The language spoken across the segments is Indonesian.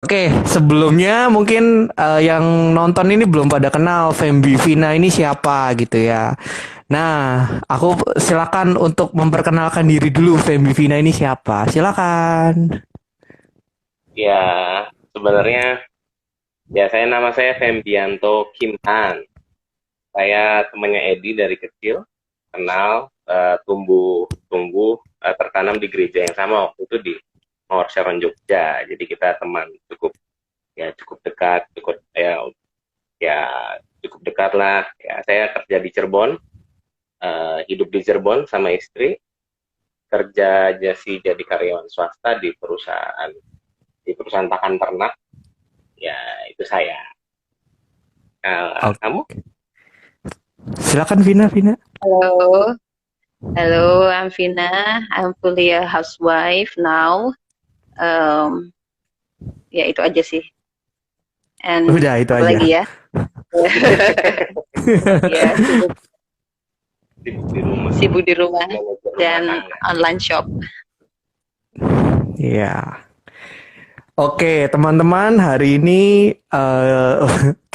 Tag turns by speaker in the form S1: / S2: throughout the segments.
S1: Oke, sebelumnya mungkin yang nonton ini belum pada kenal Fembi Vina ini siapa gitu ya. Nah, aku silakan untuk memperkenalkan diri dulu Fembi Vina ini siapa. Silakan.
S2: Ya, sebenarnya nama saya Fembianto Kim Han. Saya temannya Edi dari kecil, kenal, tumbuh tertanam di gereja yang sama waktu itu di Mawar Sharon Jogja. Jadi kita teman cukup dekat, ya cukup dekat lah. Ya, saya kerja di Cirebon, hidup di Cirebon sama istri, kerja jadi karyawan swasta di perusahaan pakan ternak. Ya, itu saya. Kamu?
S1: Oke. Silakan Vina, Vina.
S3: Hello, hello, I'm Vina. I'm fully a housewife now. Um, ya itu aja sih. And
S1: Udah itu
S3: apa
S1: aja.
S3: lagi ya? Ya
S2: Sibuk di rumah,
S3: sibuk di rumah
S2: manajer rumah
S3: dan
S2: tangga.
S3: online shop.
S1: Iya. Oke, teman-teman, hari ini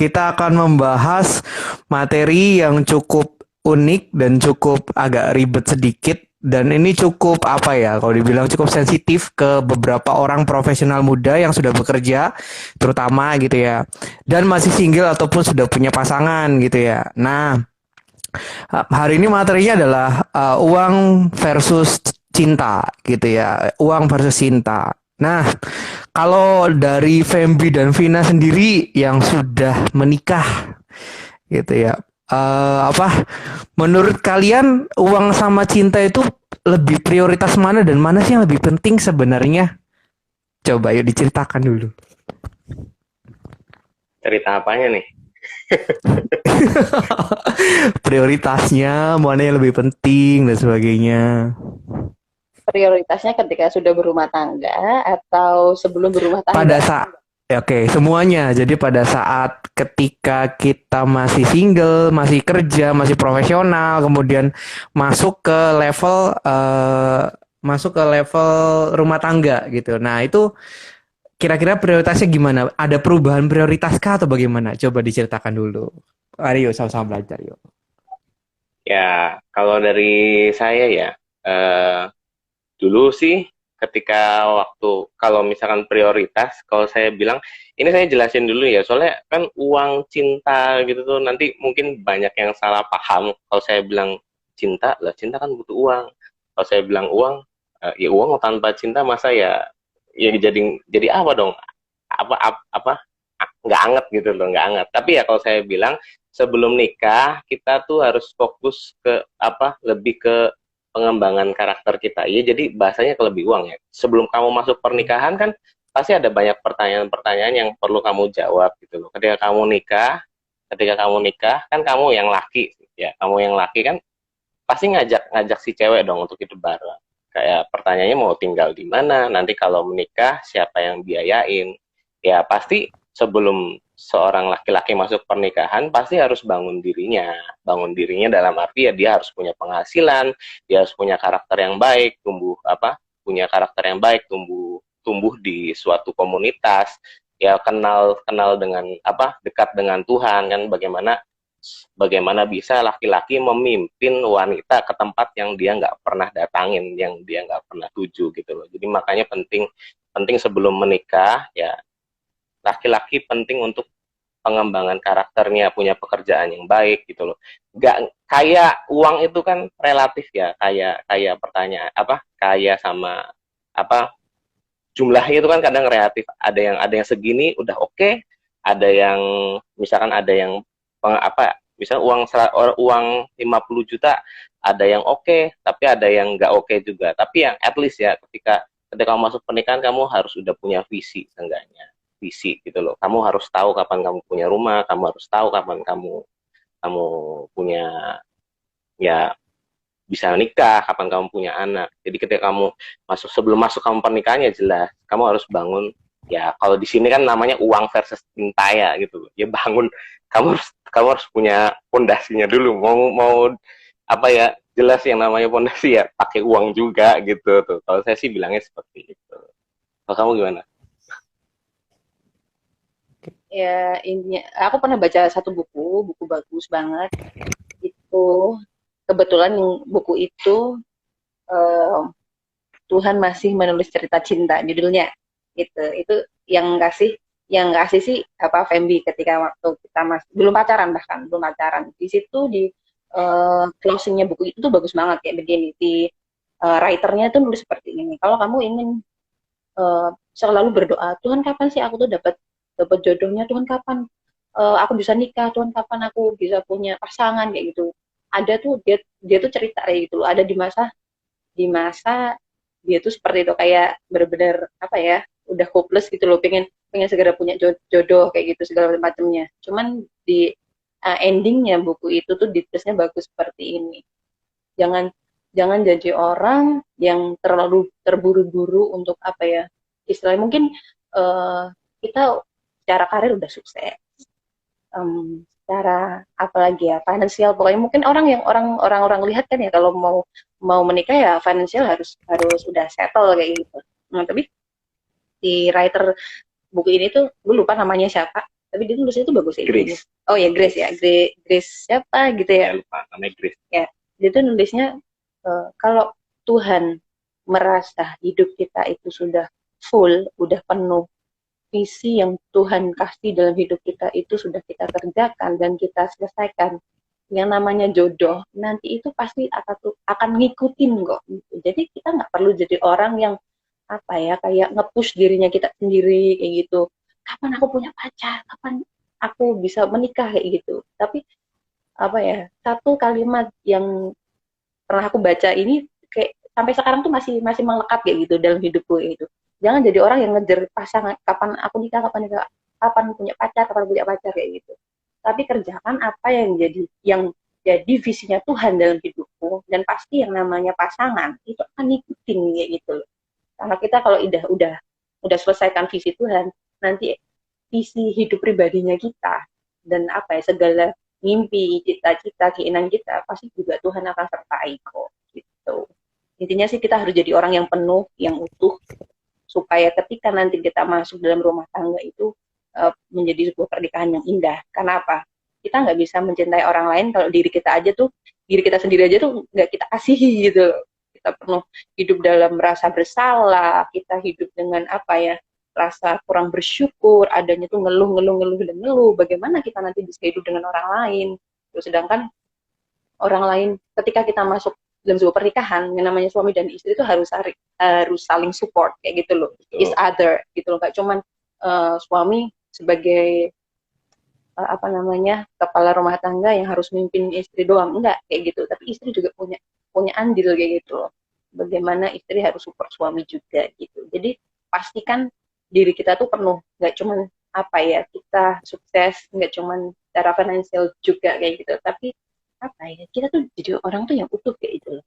S1: kita akan membahas materi yang cukup unik dan cukup agak ribet sedikit. Dan ini cukup apa ya, kalau dibilang cukup sensitif ke beberapa orang profesional muda yang sudah bekerja, terutama gitu ya. Dan masih single ataupun sudah punya pasangan gitu ya. Nah, hari ini materinya adalah uang versus cinta gitu ya. Uang versus cinta. Nah, kalau dari Fembi dan Vina sendiri yang sudah menikah gitu ya, apa? Menurut kalian uang sama cinta itu lebih prioritas mana dan mana sih yang lebih penting sebenarnya? Coba yuk diceritakan dulu.
S2: Cerita apanya nih?
S1: Prioritasnya mana yang lebih penting dan sebagainya.
S3: Prioritasnya ketika sudah berumah tangga atau sebelum berumah
S1: Pada
S3: tangga?
S1: saat Oke, semuanya. Jadi pada saat ketika kita masih single, masih kerja, masih profesional, kemudian masuk ke level rumah tangga gitu. Nah, itu kira-kira prioritasnya gimana? Ada perubahan prioritas kah atau bagaimana? Coba diceritakan dulu. Ayo sama-sama belajar yuk.
S2: Ya, kalau dari saya ya, eh, dulu sih ketika kalau misalkan prioritas, kalau saya bilang, ini saya jelasin dulu ya, soalnya kan uang cinta gitu tuh nanti mungkin banyak yang salah paham. Kalau saya bilang cinta, lah cinta kan butuh uang. Kalau saya bilang uang, ya uang tanpa cinta masa ya jadi apa dong? Apa nggak anget gitu loh, nggak anget. Tapi ya kalau saya bilang sebelum nikah kita tuh harus fokus ke lebih ke pengembangan karakter kita. Ya jadi bahasanya ke lebih uang ya. Sebelum kamu masuk pernikahan kan pasti ada banyak pertanyaan-pertanyaan yang perlu kamu jawab gitu loh. Ketika kamu nikah kan kamu yang laki ya, kamu yang laki kan pasti ngajak ngajak si cewek dong untuk hidup bareng. Kayak pertanyaannya mau tinggal di mana, nanti kalau menikah siapa yang biayain. Ya pasti sebelum seorang laki-laki masuk pernikahan pasti harus bangun dirinya. Bangun dirinya dalam arti ya dia harus punya penghasilan, dia harus punya karakter yang baik, punya karakter yang baik, tumbuh tumbuh di suatu komunitas, ya kenal kenal dengan dekat dengan Tuhan kan, bagaimana bagaimana bisa laki-laki memimpin wanita ke tempat yang dia nggak pernah datangin, yang dia nggak pernah tuju gitu loh. Jadi makanya penting penting sebelum menikah ya, laki-laki penting untuk pengembangan karakternya, punya pekerjaan yang baik gitu loh. Nggak kayak uang itu kan relatif ya, kayak kayak pertanyaan kaya sama apa jumlahnya itu kan kadang relatif. Ada yang segini udah oke, ada yang misalkan ada yang misal uang 50 juta ada yang oke, tapi ada yang nggak oke juga. Tapi yang at least ya, ketika ketika kamu masuk pernikahan kamu harus udah punya visi, seenggaknya visi gitu loh. Kamu harus tahu kapan kamu punya rumah, kamu harus tahu kapan kamu kamu punya, ya, bisa nikah, kapan kamu punya anak. Jadi ketika kamu sebelum masuk kamu pernikahan ya jelas kamu harus bangun. Ya kalau di sini kan namanya uang versus cinta ya gitu. Ya bangun, kamu harus punya pondasinya dulu. Mau apa ya, jelas yang namanya pondasi ya pakai uang juga gitu tuh. Kalau saya sih bilangnya seperti itu. Kalau kamu gimana?
S3: ya intinya aku pernah baca satu buku bagus banget itu. Kebetulan yang buku itu eh, Tuhan masih menulis cerita cinta judulnya gitu. Itu yang kasih sih apa Fembi ketika waktu kita masih belum pacaran, bahkan belum pacaran di situ di closingnya buku itu tuh bagus banget kayak begini. Di writernya tuh nulis seperti ini, kalau kamu ingin selalu berdoa, Tuhan kapan sih aku tuh dapat dapat jodohnya, Tuhan kapan aku bisa nikah, Tuhan kapan aku bisa punya pasangan kayak gitu. Ada tuh dia dia tuh cerita kayak gitu, ada di masa dia tuh seperti itu, kayak benar-benar apa ya, udah hopeless gitu loh, pengen pengen segera punya jodoh kayak gitu segala macamnya. Cuman di endingnya buku itu tuh ditulisnya bagus seperti ini. Jangan jangan jadi orang yang terlalu terburu-buru untuk apa ya, istilahnya mungkin eh, kita secara karir udah sukses, secara apalagi ya finansial, pokoknya mungkin orang lihat kan ya kalau mau mau menikah ya finansial harus harus udah settle kayak gitu. Nah, tapi si writer buku ini tuh gue lupa namanya siapa, tapi dia tulisnya tuh bagus kayak gini.
S2: Grace.
S3: Oh ya, Grace ya, Grace siapa gitu ya.
S2: Ya lupa namanya Grace.
S3: Ya, dia tuh nulisnya kalau Tuhan merasa hidup kita itu sudah full, udah penuh, visi yang Tuhan kasih dalam hidup kita itu sudah kita kerjakan dan kita selesaikan, yang namanya jodoh nanti itu pasti akan ngikutin kok. Jadi kita nggak perlu jadi orang yang apa ya, kayak nge-push dirinya kita sendiri kayak gitu. Kapan aku punya pacar? Kapan aku bisa menikah kayak gitu. Tapi apa ya, satu kalimat yang pernah aku baca ini kayak sampai sekarang tuh masih masih melekat kayak gitu dalam hidupku itu. Jangan jadi orang yang ngejar pasangan, kapan aku nikah, kapan punya pacar, kapan punya pacar kayak gitu. Tapi kerjakan apa yang jadi visinya Tuhan dalam hidupku, dan pasti yang namanya pasangan itu akan ngikutin kayak gitu loh. Karena kita kalau udah selesaikan visi Tuhan, nanti visi hidup pribadinya kita dan apa ya, segala mimpi, cita-cita, keinginan kita pasti juga Tuhan akan sertai kok gitu. Intinya sih kita harus jadi orang yang penuh, yang utuh, supaya ketika nanti kita masuk dalam rumah tangga itu menjadi sebuah pernikahan yang indah. Karena apa? Kita nggak bisa mencintai orang lain kalau diri kita sendiri aja tuh nggak kita kasihi gitu. Kita penuh hidup dalam rasa bersalah, kita hidup dengan apa ya, rasa kurang bersyukur, adanya tuh ngeluh ngeluh ngeluh dan ngeluh. Bagaimana kita nanti bisa hidup dengan orang lain? Terus sedangkan orang lain, ketika kita masuk dalam sebuah pernikahan yang namanya suami dan istri itu harus saling support kayak gitu loh, each other gitu loh, nggak cuman suami sebagai apa namanya, kepala rumah tangga yang harus mimpin istri doang, enggak kayak gitu, tapi istri juga punya punya andil kayak gitu loh, bagaimana istri harus support suami juga gitu. Jadi pastikan diri kita tuh penuh, nggak cuman apa ya, kita sukses nggak cuman secara finansial juga kayak gitu, tapi apa ya, kita tuh jadi orang tuh yang utuh kayak gitu loh,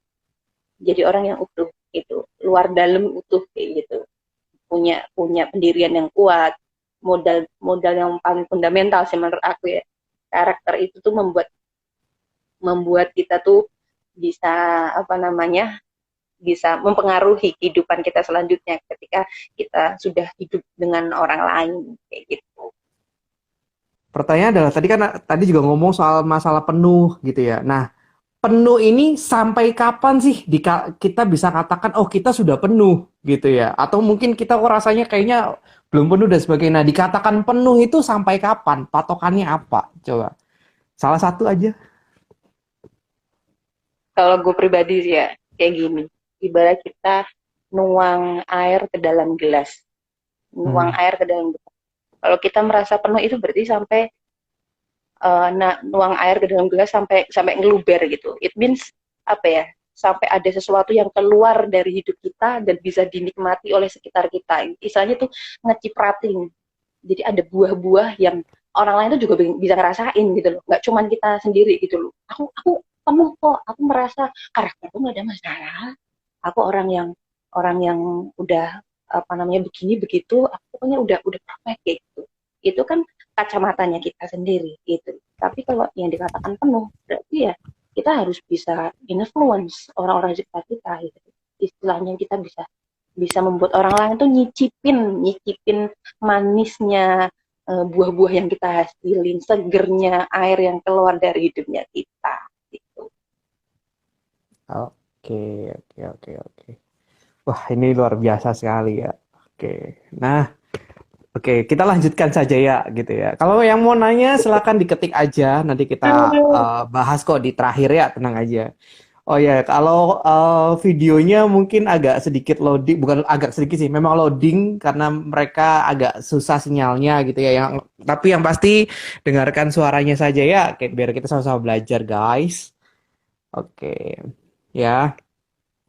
S3: jadi orang yang utuh gitu, luar dalam utuh kayak gitu, punya punya pendirian yang kuat. Modal modal yang paling fundamental sih menurut aku ya, karakter itu tuh membuat membuat kita tuh bisa apa namanya, bisa mempengaruhi kehidupan kita selanjutnya ketika kita sudah hidup dengan orang lain kayak gitu.
S1: Pertanyaan adalah tadi juga ngomong soal masalah penuh gitu ya. Nah, penuh ini sampai kapan sih kita bisa katakan oh kita sudah penuh gitu ya? Atau mungkin kita kok rasanya kayaknya belum penuh dan sebagainya. Nah, dikatakan penuh itu sampai kapan? Patokannya apa? Coba. Salah satu aja.
S3: Kalau gue pribadi sih ya kayak gini, ibarat kita nuang air ke dalam gelas, nuang
S1: Hmm.
S3: air ke dalam gelas. Kalau kita merasa penuh itu berarti sampai nuang air ke dalam gelas sampai sampai ngeluber gitu. It means apa ya? Sampai ada sesuatu yang keluar dari hidup kita dan bisa dinikmati oleh sekitar kita. Istilahnya tuh ngeciprating. Jadi ada buah-buah yang orang lain tuh juga bisa ngerasain gitu loh. Nggak cuman kita sendiri gitu loh. Aku penuh kok. Aku merasa karakterku nggak ada masalah. Aku orang yang udah apa namanya, begini begitu. Aku pokoknya udah perfect kayak gitu. Itu kan kacamatanya kita sendiri gitu. Tapi kalau yang dikatakan penuh, berarti ya kita harus bisa influence orang-orang di sekitar kita gitu. Istilahnya kita bisa bisa membuat orang lain tuh nyicipin nyicipin manisnya buah-buah yang kita hasilin, segernya air yang keluar dari hidupnya kita gitu.
S1: Oke, oke, oke, oke. Wah, ini luar biasa sekali ya. Oke. Nah, oke, kita lanjutkan saja ya, gitu ya. Kalau yang mau nanya, silakan diketik aja. Nanti kita bahas kok di terakhir ya, tenang aja. Oh ya, kalau videonya mungkin agak sedikit loading, bukan agak sedikit sih, memang loading karena mereka agak susah sinyalnya gitu ya. Tapi yang pasti dengarkan suaranya saja ya, biar kita sama-sama belajar, guys. Oke, ya.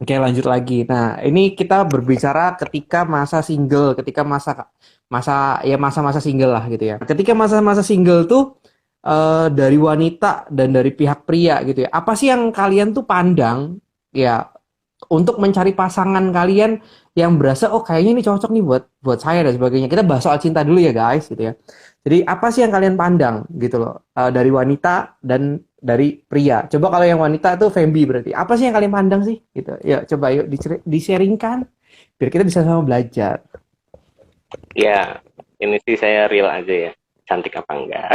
S1: Oke, lanjut lagi. Nah, ini kita berbicara ketika masa single, ketika masa masa ya masa-masa single lah gitu ya. Ketika masa-masa single tuh dari wanita dan dari pihak pria gitu ya. Apa sih yang kalian tuh pandang ya untuk mencari pasangan kalian yang berasa oh kayaknya ini cocok nih buat buat saya dan sebagainya. Kita bahas soal cinta dulu ya guys gitu ya. Jadi apa sih yang kalian pandang gitu loh dari wanita dan dari pria. Coba kalau yang wanita tuh Fembi berarti. Apa sih yang kalian pandang sih gitu. Ya coba yuk di-sharingkan biar kita bisa sama belajar.
S2: Ya, ini sih saya real aja ya. Cantik apa enggak?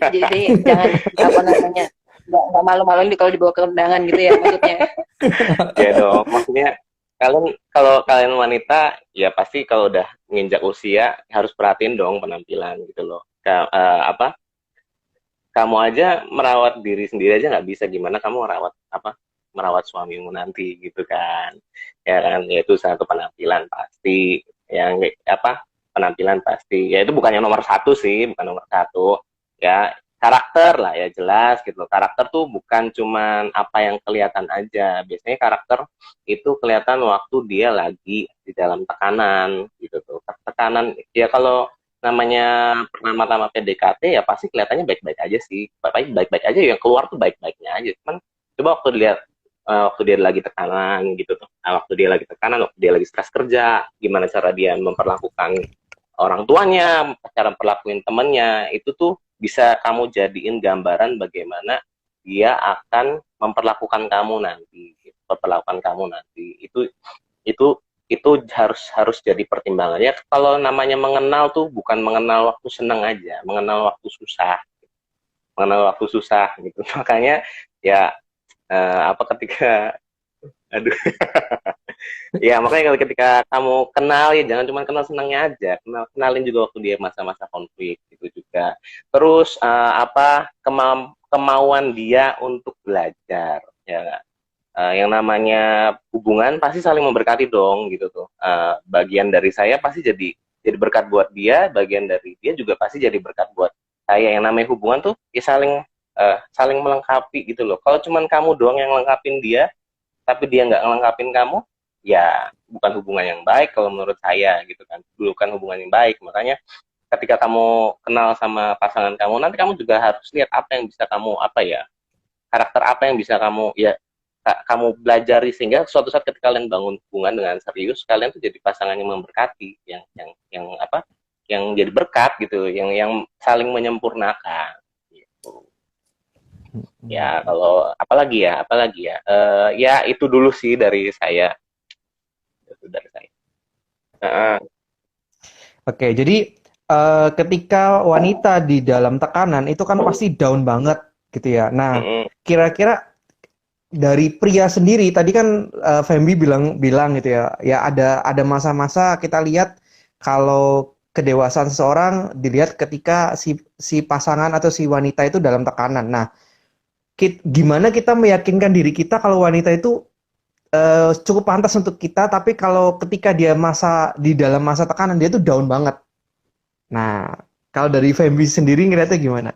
S3: Jadi jangan apa namanya nggak malu-maluin kalau dibawa ke undangan gitu ya maksudnya.
S2: Ya dong, maksudnya kalian kalau kalian wanita ya pasti kalau udah nginjak usia harus perhatiin dong penampilan gitu loh. Apa? Kamu aja merawat diri sendiri aja nggak bisa, gimana kamu merawat suamimu nanti gitu kan? Ya kan, yaitu satu penampilan pasti, yang apa? Penampilan pasti. Ya itu bukan yang nomor satu sih, bukan nomor satu. Ya karakter lah ya jelas gitu loh. Karakter tuh bukan cuman apa yang kelihatan aja. Biasanya karakter itu kelihatan waktu dia lagi di dalam tekanan gitu tuh. Tekanan ya kalau namanya pertama-tama PDKT ya pasti kelihatannya baik-baik aja sih. Baik-baik aja yang keluar tuh baik-baiknya aja. Cuman coba waktu dilihat waktu dia lagi tekanan gitu tuh. Nah, waktu dia lagi tekanan, waktu dia lagi stres kerja, gimana cara dia memperlakukan orang tuanya, cara perlakuin temennya, itu tuh bisa kamu jadiin gambaran bagaimana dia akan memperlakukan kamu nanti, memperlakukan kamu nanti. Itu itu harus jadi pertimbangannya. Kalau namanya mengenal tuh bukan mengenal waktu senang aja, mengenal waktu susah, gitu. Makanya ya ketika aduh ya makanya kalau ketika kamu kenal ya jangan cuma kenal senangnya aja, kenalin juga waktu dia masa-masa konflik gitu juga. Terus kemauan dia untuk belajar ya. Yang namanya hubungan pasti saling memberkati dong gitu tuh. Bagian dari saya pasti jadi berkat buat dia, bagian dari dia juga pasti jadi berkat buat saya. Yang namanya hubungan tuh ya saling melengkapi gitu loh. Kalau cuman kamu doang yang lengkapin dia tapi dia nggak ngelengkapin kamu, ya bukan hubungan yang baik kalau menurut saya gitu kan. Bukan hubungan yang baik. Makanya ketika kamu kenal sama pasangan kamu, nanti kamu juga harus lihat apa yang bisa kamu karakter apa yang bisa kamu belajari, sehingga suatu saat ketika kalian bangun hubungan dengan serius, kalian tuh jadi pasangan yang memberkati, yang jadi berkat gitu, yang saling menyempurnakan. Ya kalau apalagi ya ya itu dulu sih dari saya.
S1: Oke, jadi ketika wanita di dalam tekanan itu kan pasti down banget gitu ya. Nah, kira-kira dari pria sendiri tadi kan Fembi bilang gitu ya. Ya ada masa-masa kita lihat kalau kedewasaan seseorang dilihat ketika si pasangan atau si wanita itu dalam tekanan. Nah, gimana kita meyakinkan diri kita kalau wanita itu cukup pantas untuk kita, tapi kalau ketika dia di dalam masa tekanan dia tuh down banget. Nah, kalau dari Fembi sendiri ngeliatnya gimana?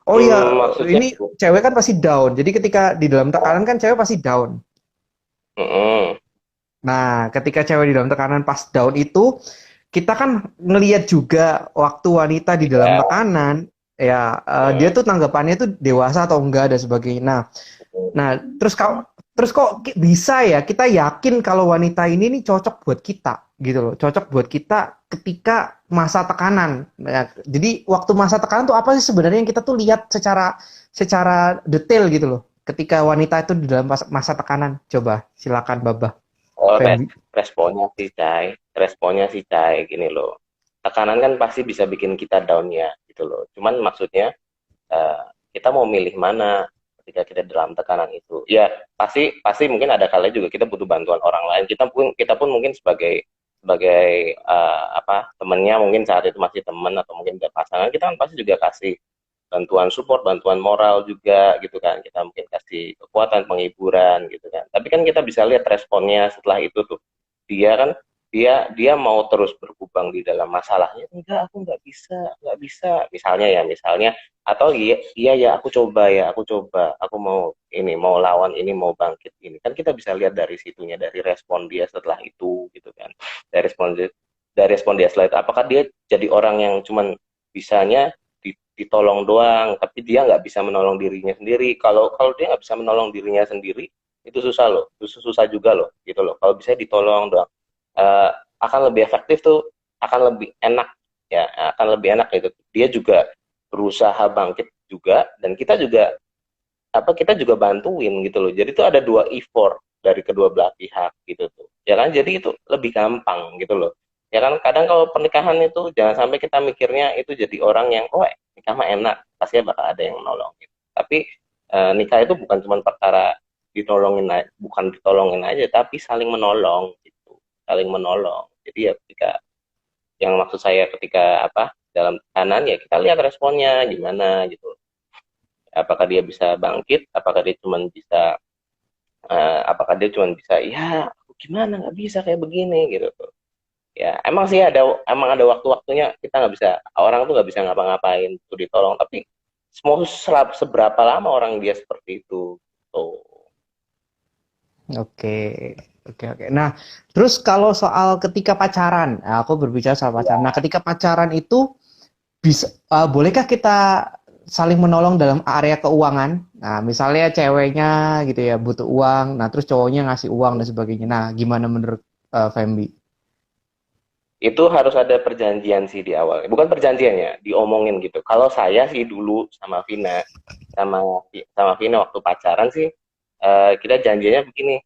S1: Oh iya, ini cewek kan pasti down. Jadi ketika di dalam tekanan kan cewek pasti down. Nah, ketika cewek di dalam tekanan pas down itu, kita kan ngelihat juga waktu wanita di dalam tekanan, ya dia tuh tanggapannya tuh dewasa atau enggak dan sebagainya. Nah, terus kok bisa ya kita yakin kalau wanita ini nih cocok buat kita gitu loh, cocok buat kita ketika masa tekanan. Nah, jadi waktu masa tekanan tuh apa sih sebenarnya yang kita tuh lihat secara detail gitu loh, ketika wanita itu di dalam masa tekanan. Coba silakan Babah.
S2: Responnya sih Cai gini loh. tekanan kan pasti bisa bikin kita down ya gitu loh. Cuman maksudnya kita mau milih mana ketika kita dalam tekanan itu. Ya pasti pasti mungkin ada kalanya juga kita butuh bantuan orang lain. Kita pun mungkin sebagai sebagai apa temennya, mungkin saat itu masih teman atau mungkin udah pasangan, kita kan pasti juga kasih bantuan support, bantuan moral juga gitu kan. Kita mungkin kasih kekuatan, penghiburan gitu kan. Tapi kan kita bisa lihat responnya setelah itu tuh. Dia kan dia mau terus berkubang di dalam masalahnya. Enggak, aku nggak bisa. Misalnya atau iya ya aku coba, aku mau ini, mau lawan ini, mau bangkit ini. Kan kita bisa lihat dari situnya, dari respon dia setelah itu gitu kan. Dari respon dia setelah itu, apakah dia jadi orang yang cuman bisanya ditolong doang, tapi dia nggak bisa menolong dirinya sendiri. Kalau kalau dia nggak bisa menolong dirinya sendiri, itu susah loh, susah juga loh, gitu loh. Kalau bisa ditolong doang, eh, akan lebih efektif tuh, akan lebih enak ya, akan lebih enak gitu. Dia juga berusaha bangkit juga, dan kita juga bantuin gitu loh. Jadi tuh ada dua effort dari kedua belah pihak gitu tuh. Ya kan, jadi itu lebih gampang gitu loh. Ya kan, kadang kalau pernikahan itu jangan sampai kita mikirnya itu jadi orang yang oh nikah mah enak, pasti bakal ada yang menolong gitu. Tapi nikah itu bukan cuma perkara bukan ditolongin aja, tapi saling menolong gitu. Saling menolong. Jadi ya ketika yang maksud saya ketika apa dalam tekanan ya kita lihat responnya gimana gitu. Apakah dia bisa bangkit, apakah dia cuma bisa ya gimana nggak bisa kayak begini gitu tuh. Ya emang sih ada waktu-waktunya kita nggak bisa, orang tuh nggak bisa ngapa-ngapain tuh ditolong, tapi seberapa lama orang dia seperti itu tuh.
S1: Oke, oke. Nah, terus kalau soal ketika pacaran, nah, aku berbicara soal pacaran. Nah, ketika pacaran itu bolehkah kita saling menolong dalam area keuangan? Nah, misalnya ceweknya gitu ya butuh uang, nah terus cowoknya ngasih uang dan sebagainya. Nah, gimana menurut Fembi?
S2: Itu harus ada perjanjian sih di awal, bukan perjanjiannya, diomongin gitu. Kalau saya sih dulu sama sama Vina waktu pacaran sih, kita janjinya begini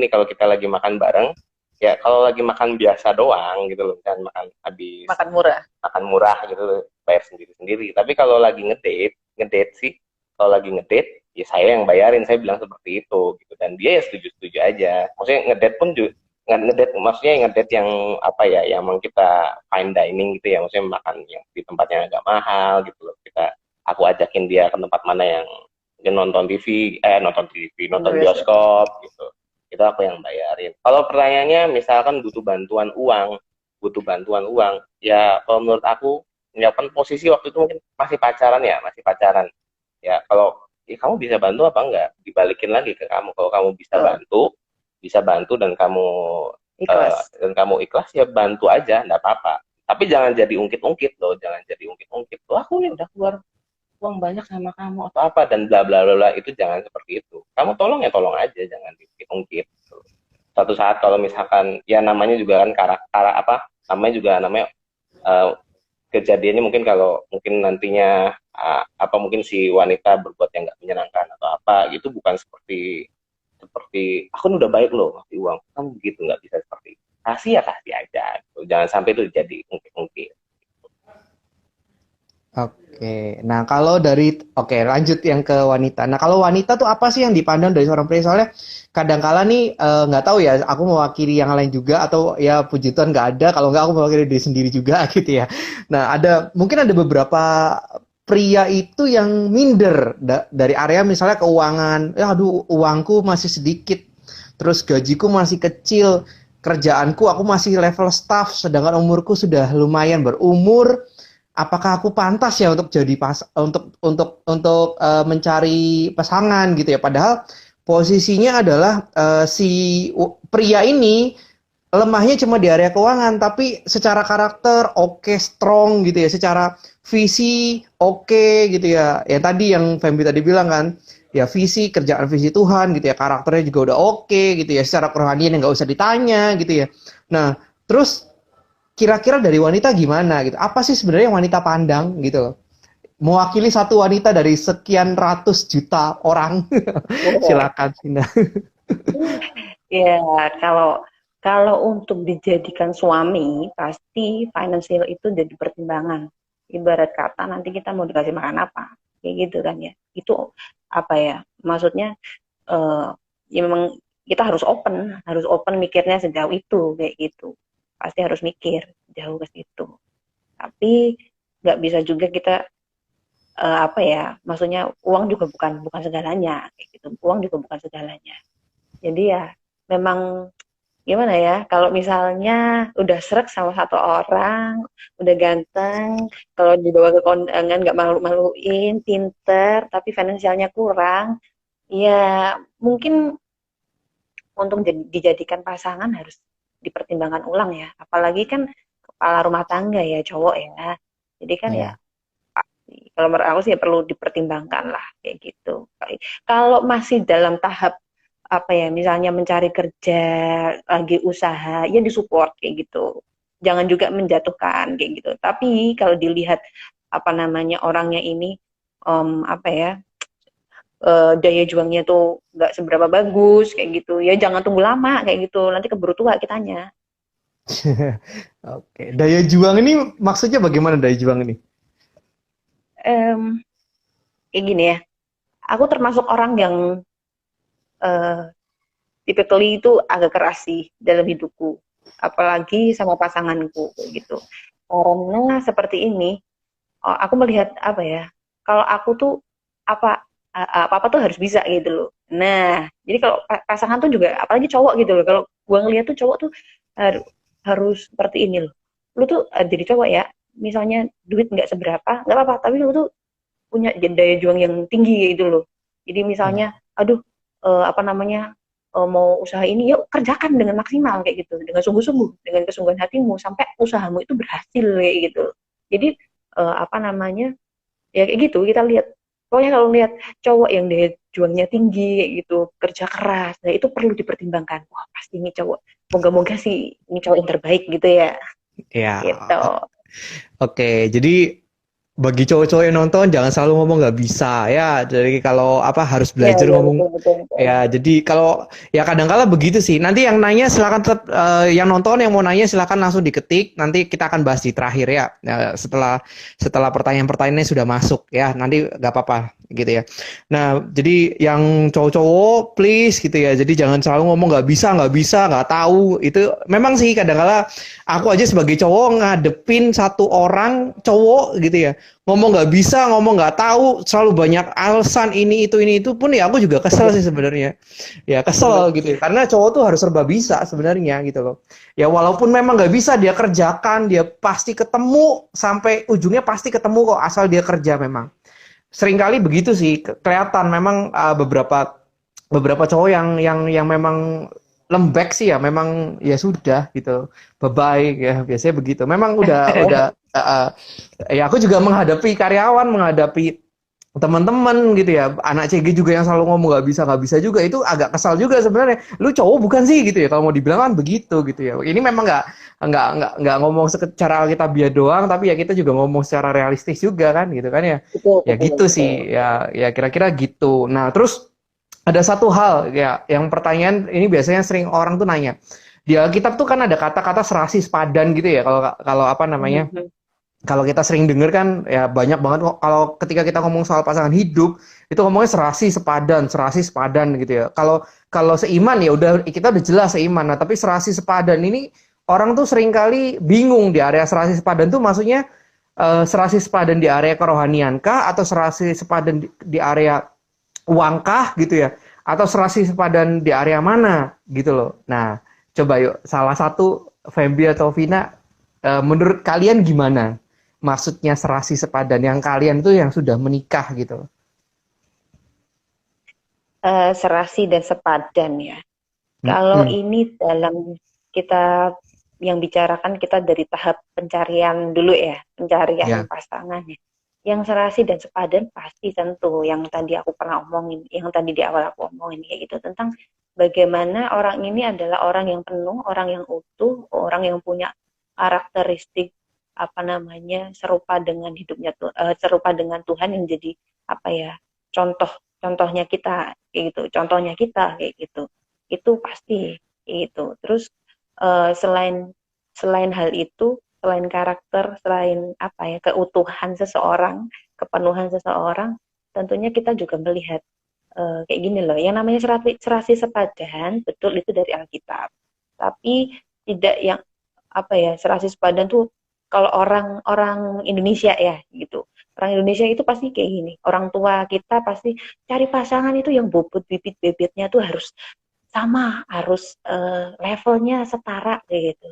S2: kalau kita lagi makan bareng, ya kalau lagi makan biasa doang gitu loh, kan makan habis
S3: Makan murah.
S2: makan murah gitu, bayar sendiri-sendiri. Tapi kalau lagi ngedate sih, kalau lagi ngedate ya saya yang bayarin, saya bilang seperti itu gitu, dan dia ya setuju-setuju aja. Maksudnya ngedate pun juga maksudnya ngedate yang apa ya, yang emang kita fine dining gitu ya, maksudnya makan yang di tempat yang agak mahal gitu loh. Aku ajakin dia ke tempat mana yang dia nonton bioskop gitu. Itu aku yang bayarin. Kalau pertanyaannya misalkan butuh bantuan uang, ya kalau menurut aku, ya kan posisi waktu itu mungkin masih pacaran. Ya kalau kamu bisa bantu apa enggak? Dibalikin lagi ke kamu. Kalau kamu bisa bantu dan kamu ikhlas ya bantu aja, enggak apa-apa. Tapi jangan jadi ungkit-ungkit loh, Tuh aku nih udah keluar uang banyak sama kamu atau apa dan bla bla bla, itu jangan seperti itu. Kamu tolong ya tolong aja, jangan diungkit-ungkit. Satu saat kalau misalkan ya namanya juga kan namanya kejadiannya mungkin kalau mungkin nantinya mungkin si wanita berbuat yang nggak menyenangkan atau apa gitu, bukan seperti seperti aku udah baik loh ngasih uang kamu begitu, nggak bisa seperti itu. Kasih ya kasih aja gitu. Jangan sampai itu jadi ungkit-ungkit.
S1: Oke, nah kalau oke lanjut yang ke wanita. Nah kalau wanita tuh apa sih yang dipandang dari seorang pria? Soalnya kadangkala nih nggak tahu ya, aku mewakili yang lain juga atau ya puji Tuhan nggak ada. Kalau nggak aku mewakili diri sendiri juga gitu ya. Nah mungkin ada beberapa pria itu yang minder dari area misalnya keuangan. Ya aduh uangku masih sedikit, terus gajiku masih kecil, kerjaanku aku masih level staff, sedangkan umurku sudah lumayan berumur. Apakah aku pantas ya untuk jadi mencari pasangan gitu ya? Padahal posisinya adalah si pria ini lemahnya cuma di area keuangan, tapi secara karakter oke, strong gitu ya, secara visi oke gitu ya. Ya tadi yang Fembi tadi bilang kan, ya kerjaan visi Tuhan gitu ya, karakternya juga udah oke gitu ya, secara kerohanian nggak usah ditanya gitu ya. Nah, terus kira-kira dari wanita gimana gitu? Apa sih sebenarnya yang wanita pandang gitu? Mewakili satu wanita dari sekian ratus juta orang. Silakan Sina.
S3: Ya, kalau Kalau untuk dijadikan suami, pasti financial itu jadi pertimbangan. Ibarat kata nanti kita mau dikasih makan apa, kayak gitu kan ya. Itu apa ya? Maksudnya ya memang kita harus open mikirnya sejauh itu kayak gitu. Pasti harus mikir jauh ke situ. Tapi nggak bisa juga kita apa ya? Maksudnya uang juga bukan bukan segalanya kayak gitu. Uang juga bukan segalanya. Jadi ya memang gimana ya, kalau misalnya udah srek sama satu orang, udah ganteng, kalau dibawa ke kondangan nggak malu-maluin, pinter, tapi finansialnya kurang, ya mungkin untuk dijadikan pasangan harus dipertimbangkan ulang ya. Apalagi kan kepala rumah tangga ya cowok ya. Jadi kan ya
S1: Ya.
S3: kalau menurut aku sih ya perlu dipertimbangkan lah kayak gitu. Kalau masih dalam tahap apa ya, misalnya mencari kerja, lagi usaha, ya disupport kayak gitu. Jangan juga menjatuhkan kayak gitu. Tapi kalau dilihat apa namanya orangnya ini apa ya, daya juangnya tuh nggak seberapa bagus kayak gitu. Ya jangan tunggu lama kayak gitu. Nanti keburu tua kitanya.
S1: Oke, daya juang ini maksudnya bagaimana daya juang ini?
S3: Em, Kayak gini ya. Aku termasuk orang yang eh, typically itu agak keras sih dalam hidupku, apalagi sama pasanganku kayak gitu. Karena seperti ini, aku melihat apa ya, kalau aku tuh apa apa tuh harus bisa gitu loh. Nah, jadi kalau pasangan tuh juga, apalagi cowok gitu loh. Kalau gua ngeliat tuh cowok tuh harus seperti ini loh. Lu tuh jadi cowok ya, misalnya duit nggak seberapa, nggak apa-apa, tapi lu tuh punya daya juang yang tinggi gitu loh. Jadi
S1: Ya.
S3: misalnya, aduh, apa namanya, mau usaha ini, yuk kerjakan dengan maksimal kayak gitu, dengan sungguh-sungguh, dengan kesungguhan hatimu sampai usahamu itu berhasil kayak gitu. Jadi apa namanya, ya kayak gitu kita lihat. Pokoknya kalau lihat cowok yang daya juangnya tinggi kayak gitu, kerja keras, nah itu perlu dipertimbangkan. Wah pasti ini cowok, moga-moga sih ini cowok yang terbaik gitu ya,
S1: Ya,
S3: gitu.
S1: oke. Jadi bagi cowok-cowok yang nonton jangan selalu ngomong nggak bisa ya. Jadi kalau apa harus
S3: Iya,
S1: belajar
S3: iya
S1: ngomong
S3: betul betul betul.
S1: ya. Jadi kalau ya kadang-kala begitu sih. Nanti yang nanya silakan tetap yang nonton yang mau nanya silakan langsung diketik. Nanti kita akan bahas di terakhir ya. Setelah setelah pertanyaan-pertanyaannya sudah masuk ya. Nanti nggak apa-apa gitu ya. Nah, jadi yang cowok-cowok please gitu ya. Jadi jangan selalu ngomong nggak bisa, nggak tahu. Itu memang sih kadang-kala aku aja sebagai cowok ngadepin satu orang cowok gitu ya ngomong nggak bisa, ngomong nggak tahu, selalu banyak alasan ini itu pun ya aku juga kesel sih sebenarnya. Ya kesel gitu ya. Karena cowok tuh harus serba bisa sebenarnya gitu loh. Ya walaupun memang nggak bisa dia kerjakan, dia pasti ketemu sampai ujungnya pasti ketemu kok asal dia kerja memang. Seringkali begitu sih kelihatan memang beberapa beberapa cowok yang memang lembek sih ya memang ya sudah gitu bye bye ya biasanya begitu memang udah ya aku juga menghadapi karyawan menghadapi teman-teman gitu ya anak CG juga yang selalu ngomong nggak bisa juga itu agak kesal juga sebenarnya lu cowok bukan sih gitu ya kalau mau dibilang kan begitu gitu ya ini memang nggak ngomong secara kita biar doang tapi ya kita juga ngomong secara realistis juga kan gitu kan ya
S3: Betul
S1: ya
S3: betul
S1: gitu
S3: betul.
S1: sih ya kira-kira gitu nah terus ada satu hal ya yang pertanyaan ini biasanya sering orang tuh nanya di Alkitab tuh kan ada kata-kata serasi sepadan gitu ya kalau kalau apa namanya
S3: Mhm.
S1: kalau kita sering dengar kan ya banyak banget kok kalau ketika kita ngomong soal pasangan hidup itu ngomongnya serasi sepadan gitu ya kalau kalau seiman ya udah kita udah jelas seiman nah tapi serasi sepadan ini orang tuh sering kali bingung di area serasi sepadan tuh maksudnya serasi sepadan di area kerohanian kah atau serasi sepadan di area uangkah gitu ya atau serasi sepadan di area mana gitu loh nah coba yuk salah satu Feby atau Vina menurut kalian gimana maksudnya serasi sepadan yang kalian itu yang sudah menikah gitu
S3: Serasi dan sepadan ya. Kalau
S1: Mm-mm.
S3: ini dalam kita yang bicarakan kita dari tahap pencarian dulu ya, pencarian
S1: Ya.
S3: pasangan ya. Yang serasi dan sepadan pasti tentu yang tadi aku pernah omongin, yang tadi di awal aku omongin kayak gitu tentang bagaimana orang ini adalah orang yang penuh, orang yang utuh, orang yang punya karakteristik apa namanya serupa dengan hidupnya serupa dengan Tuhan yang jadi apa ya contoh contohnya kita kayak gitu, contohnya kita kayak gitu itu pasti itu. Terus selain selain hal itu, selain karakter, selain apa ya, keutuhan seseorang, kepenuhan seseorang, tentunya kita juga melihat kayak gini loh, yang namanya serasi sepadan, betul itu dari Alkitab. Tapi tidak yang apa ya, serasi sepadan tuh kalau orang Indonesia ya gitu. Orang Indonesia itu pasti kayak gini. Orang tua kita pasti cari pasangan itu yang bobot bibit-bibitnya tuh harus sama, harus levelnya setara kayak gitu.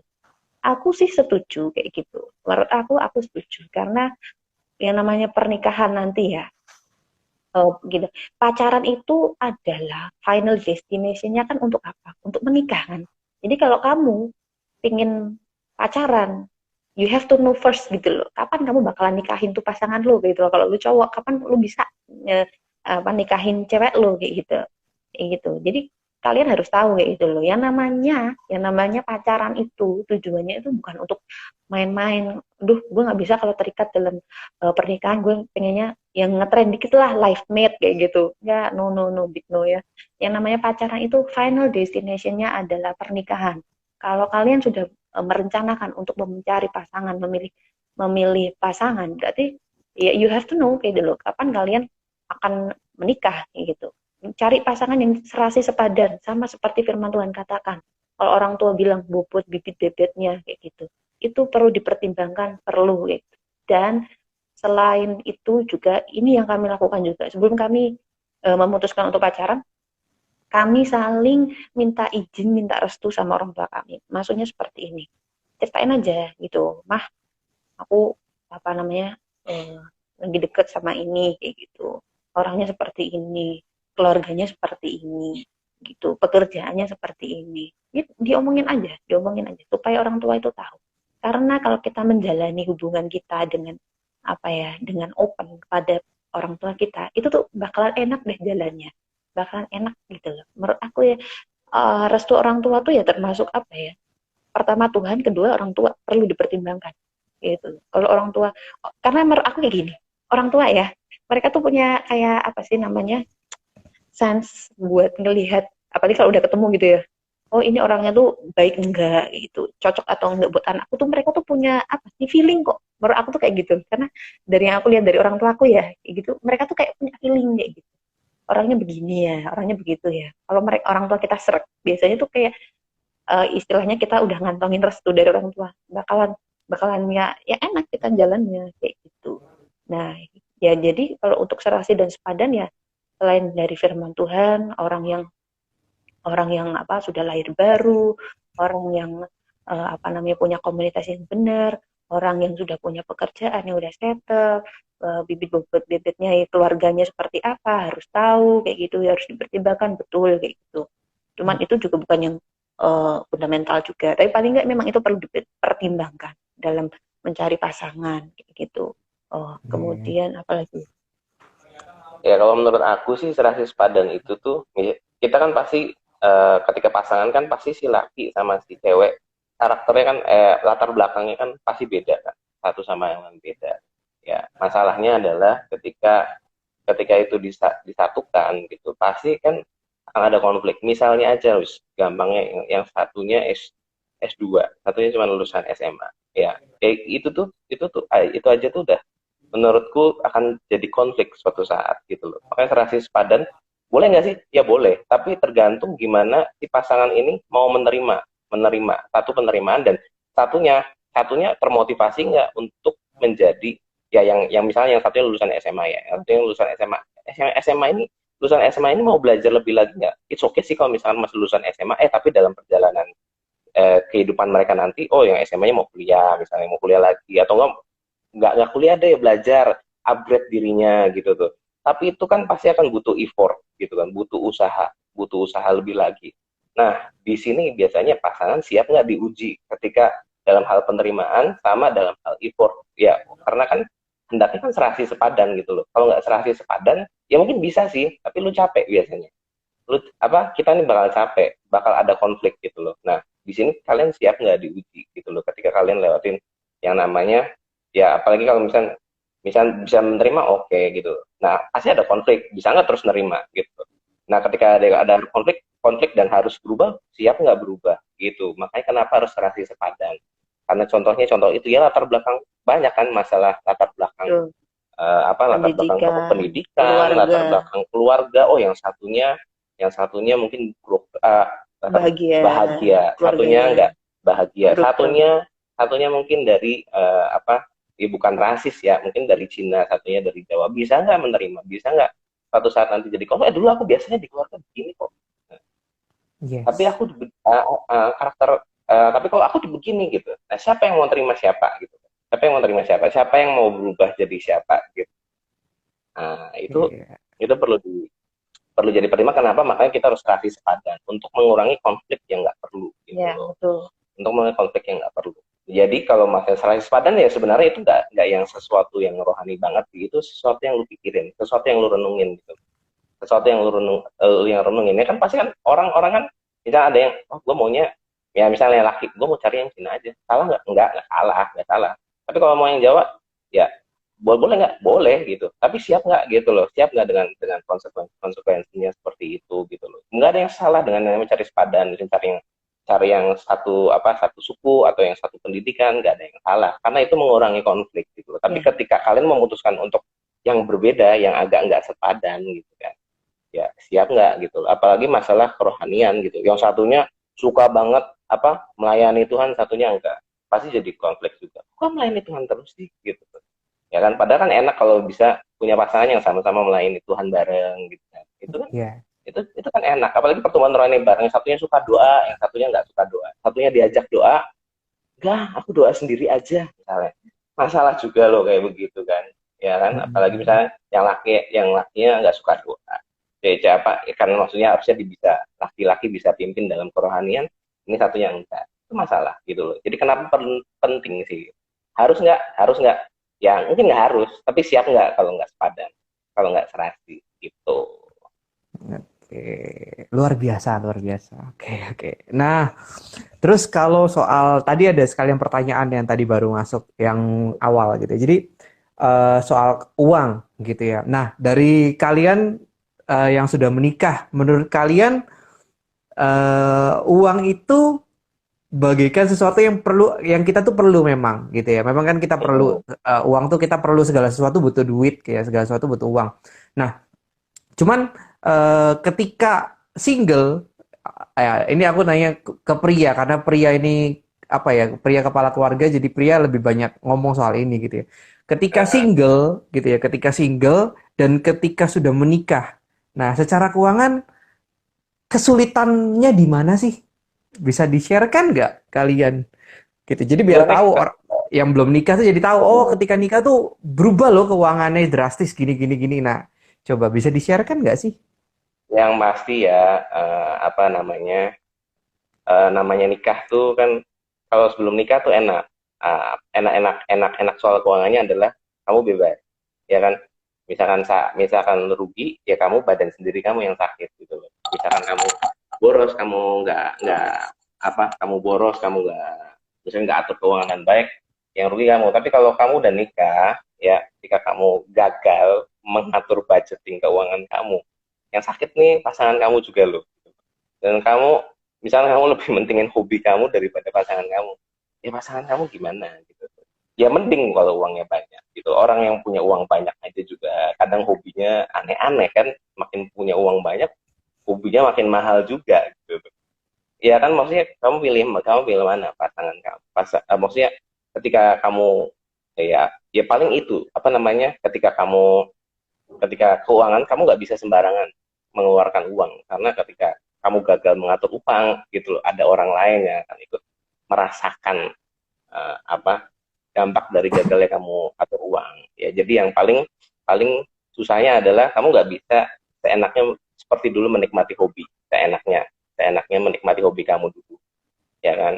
S3: Aku sih setuju kayak gitu. Menurut aku setuju karena yang namanya pernikahan nanti ya, gitu. Pacaran itu adalah final destination-nya kan untuk apa? Untuk menikah kan. Jadi kalau kamu pingin pacaran, you have to know first gitu loh. Kapan kamu bakalan nikahin tuh pasangan lo gitu loh. Kalau lu cowok, kapan lu bisa nikahin cewek lo kayak gitu. Kayak gitu. Jadi kalian harus tahu kayak gitu loh. Yang namanya pacaran itu tujuannya itu bukan untuk main-main. Duh, gue nggak bisa kalau terikat dalam pernikahan. Gue pengennya yang ngetren dikit lah, life mate kayak gitu. Ya, no, no, no, big no ya. Yang namanya pacaran itu final destination-nya adalah pernikahan. Kalau kalian sudah merencanakan untuk mencari pasangan, memilih pasangan, berarti ya you have to know kayak dulu kapan kalian akan menikah kayak gitu. Cari pasangan yang serasi sepadan, sama seperti firman Tuhan katakan. Kalau orang tua bilang bobot bibit bebetnya kayak gitu, itu perlu dipertimbangkan, perlu gitu. Dan selain itu juga ini yang kami lakukan juga sebelum kami memutuskan untuk pacaran, kami saling minta izin, minta restu sama orang tua kami. Maksudnya seperti ini. Ceritain aja gitu, mah aku apa namanya lagi deket sama ini kayak gitu. Orangnya seperti ini, keluarganya seperti ini, gitu. Pekerjaannya seperti ini. Diomongin aja supaya orang tua itu tahu. Karena kalau kita menjalani hubungan kita dengan apa ya, dengan open kepada orang tua kita, itu tuh bakalan enak deh jalannya. Bakalan enak gitu loh. Menurut aku ya, restu orang tua tuh ya termasuk apa ya? Pertama Tuhan, kedua orang tua perlu dipertimbangkan gitu. Kalau orang tua, karena menurut aku kayak gini, orang tua ya, mereka tuh punya kayak apa sih namanya, sense buat ngelihat, apalagi kalau udah ketemu gitu ya, oh ini orangnya tuh baik enggak gitu, cocok atau enggak buat anakku tuh, mereka tuh punya apa sih, feeling kok. Menurut aku tuh kayak gitu, karena dari yang aku lihat dari orang tua aku ya, kayak gitu, mereka tuh kayak punya feeling kayak gitu. Orangnya begini ya, orangnya begitu ya. Kalau mereka orang tua kita seret, biasanya tuh kayak istilahnya kita udah ngantongin restu dari orang tua, bakalan bakalan ya enak kita jalannya kayak gitu. Nah, ya jadi kalau untuk serasi dan sepadan ya, selain dari firman Tuhan, orang yang apa sudah lahir baru, orang yang apa namanya punya komunitas yang benar, orang yang sudah punya pekerjaan yang udah settle, bibit bobot bibitnya ya, keluarganya seperti apa harus tahu kayak gitu, harus dipertimbangkan betul kayak gitu. Cuman itu juga bukan yang fundamental juga, tapi paling nggak memang itu perlu dipertimbangkan dalam mencari pasangan kayak gitu. Kemudian apalagi?
S2: Ya kalau menurut aku sih serasi sepadan itu tuh, kita kan pasti ketika pasangan kan pasti si laki sama si cewek karakternya kan latar belakangnya kan pasti beda kan, satu sama yang lain beda. Ya masalahnya adalah ketika itu disatukan gitu, pasti kan akan ada konflik. Misalnya aja, wis, gampangnya yang satunya S2, satunya cuma lulusan SMA. Ya, kayak itu aja tuh udah menurutku akan jadi konflik suatu saat gitu loh. Makanya serasi sepadan boleh nggak sih? Ya boleh, tapi tergantung gimana si pasangan ini mau menerima satu penerimaan, dan satunya termotivasi nggak untuk menjadi ya yang misalnya yang satunya lulusan SMA ya, yang satunya lulusan SMA ini lulusan SMA ini mau belajar lebih lagi nggak? It's okay sih kalau misalkan masih lulusan SMA, tapi dalam perjalanan kehidupan mereka nanti, oh yang SMA-nya mau kuliah misalnya, mau kuliah lagi, atau nggak kuliah deh, belajar upgrade dirinya gitu tuh. Tapi itu kan pasti akan butuh effort gitu kan, butuh usaha lebih lagi. Nah di sini biasanya pasangan siap nggak diuji ketika dalam hal penerimaan sama dalam hal effort ya, karena kan hendaknya kan serasi sepadan gitu loh. Kalau nggak serasi sepadan ya mungkin bisa sih, tapi lu capek biasanya, kita nih bakal capek, bakal ada konflik gitu loh. Nah di sini kalian siap nggak diuji gitu loh, ketika kalian lewatin yang namanya, ya apalagi kalau misal bisa menerima, oke gitu. Nah pasti ada konflik, bisa nggak terus nerima gitu. Nah ketika ada konflik dan harus berubah, siap nggak berubah gitu. Makanya kenapa harus serasi sepadan, karena contoh itu ya latar belakang banyak kan, masalah latar belakang
S3: Betul.
S2: latar belakang tokoh
S3: Pendidikan,
S2: pendidikan,
S3: keluarga,
S2: latar belakang keluarga. Oh, yang satunya mungkin
S3: bahagia,
S2: bahagia, satunya
S3: keluarganya,
S2: enggak bahagia,
S3: beruntung.
S2: satunya mungkin dari ya bukan rasis ya, mungkin dari Cina, satunya dari Jawa. Bisa nggak menerima, bisa nggak suatu saat nanti jadi kalau dulu aku biasanya di keluarga begini kok, tapi
S1: Yes.
S2: aku karakter tapi kalau aku tuh begini gitu. Nah, siapa yang mau terima siapa gitu, siapa yang mau berubah jadi siapa gitu. Nah,
S1: Iya.
S2: itu perlu jadi pertimbangan. Kenapa? Makanya kita harus kasih sepadan untuk mengurangi konflik yang nggak perlu gitu
S3: Ya,
S2: loh.
S3: betul.
S2: Untuk mengurangi konflik yang nggak perlu. Jadi kalau masalah serasi sepadan ya sebenarnya itu nggak yang sesuatu yang rohani banget, itu sesuatu yang lu pikirin, sesuatu yang lu renungin gitu. Sesuatu yang yang renungin. Ini kan pasti kan orang-orang kan, misalnya ada yang, oh gue maunya, ya misalnya laki, gue mau cari yang Cina aja. Salah nggak? Nggak salah. Tapi kalau mau yang Jawa, ya boleh nggak? Boleh gitu. Tapi siap nggak gitu loh? Siap nggak dengan konsekuensinya seperti itu gitu loh? Nggak ada yang salah dengan yang mencari sepadan, cari yang satu suku atau yang satu pendidikan, nggak ada yang salah. Karena itu mengurangi konflik gitu loh. Tapi
S3: Ya,
S2: ketika kalian memutuskan untuk yang berbeda, yang agak nggak sepadan gitu kan, ya siap nggak gitu, apalagi masalah kerohanian gitu, yang satunya suka banget melayani Tuhan, satunya enggak, pasti jadi konflik juga. Kok melayani Tuhan terus sih gitu, ya kan, padahal kan enak kalau bisa punya pasangan yang sama-sama melayani Tuhan bareng gitu kan. Itu kan
S1: Iya.
S2: itu kan enak, apalagi pertemuan rohani bareng, yang satunya suka doa, yang satunya nggak suka doa, satunya diajak doa, enggak, aku doa sendiri aja misalnya, masalah juga loh kayak begitu kan, ya kan, apalagi
S1: Mm-mm.
S2: misalnya yang lakinya nggak suka doa, ya apa ya, karena maksudnya harusnya bisa laki-laki bisa pimpin dalam kerohanian, ini satunya enggak, itu masalah gitu loh. Jadi kenapa penting sih, harus nggak ya, mungkin nggak harus, tapi siap nggak kalau nggak sepadan, kalau nggak serasi gitu.
S1: Oke, luar biasa, luar biasa. Oke, oke. Nah, terus kalau soal tadi ada sekalian pertanyaan yang tadi baru masuk yang awal gitu. Jadi soal uang gitu ya. Nah, dari kalian yang sudah menikah, menurut kalian uang itu bagaikan sesuatu yang perlu, yang kita tuh perlu memang gitu ya. Memang kan kita perlu uang tuh, kita perlu segala sesuatu butuh duit kayak segala sesuatu butuh uang. Nah, cuman ketika single, ini aku nanya ke pria karena pria ini apa ya, pria kepala keluarga, jadi pria lebih banyak ngomong soal ini gitu ya. Ketika single gitu ya, ketika single dan ketika sudah menikah. Nah, secara keuangan kesulitannya di mana sih? Bisa di-share-kan nggak kalian? Gitu. Jadi biar
S2: Sebenarnya
S1: tahu yang belum nikah tuh jadi tahu, oh ketika nikah tuh berubah loh keuangannya drastis gini gini gini. Nah, coba bisa di-share-kan nggak sih?
S2: yang pasti ya, namanya nikah tuh kan, kalau sebelum nikah tuh enak. Enak soal keuangannya adalah kamu bebas, ya kan. Misalkan rugi, ya kamu badan sendiri kamu yang sakit gitu loh. Misalkan kamu boros, kamu nggak, misalnya nggak atur keuangan dengan baik, yang rugi kamu. Tapi kalau kamu udah nikah, ya ketika kamu gagal mengatur budgeting keuangan kamu, yang sakit nih pasangan kamu juga loh. Dan kamu, misalnya kamu lebih mentingin hobi kamu daripada pasangan kamu, ya pasangan kamu gimana gitu. Ya mending kalau uangnya banyak gitu. Orang yang punya uang banyak aja juga kadang hobinya aneh-aneh kan, makin punya uang banyak hobinya makin mahal juga gitu. Ya kan, maksudnya kamu pilih mana pasangan kamu, maksudnya ketika kamu, ya paling itu ketika keuangan kamu nggak bisa sembarangan mengeluarkan uang, karena ketika kamu gagal mengatur uang gitu loh, ada orang lain yang akan ikut merasakan dampak dari gagalnya kamu atur uang, ya. Jadi yang paling paling susahnya adalah kamu nggak bisa seenaknya seperti dulu menikmati hobi, seenaknya menikmati hobi kamu dulu, ya kan.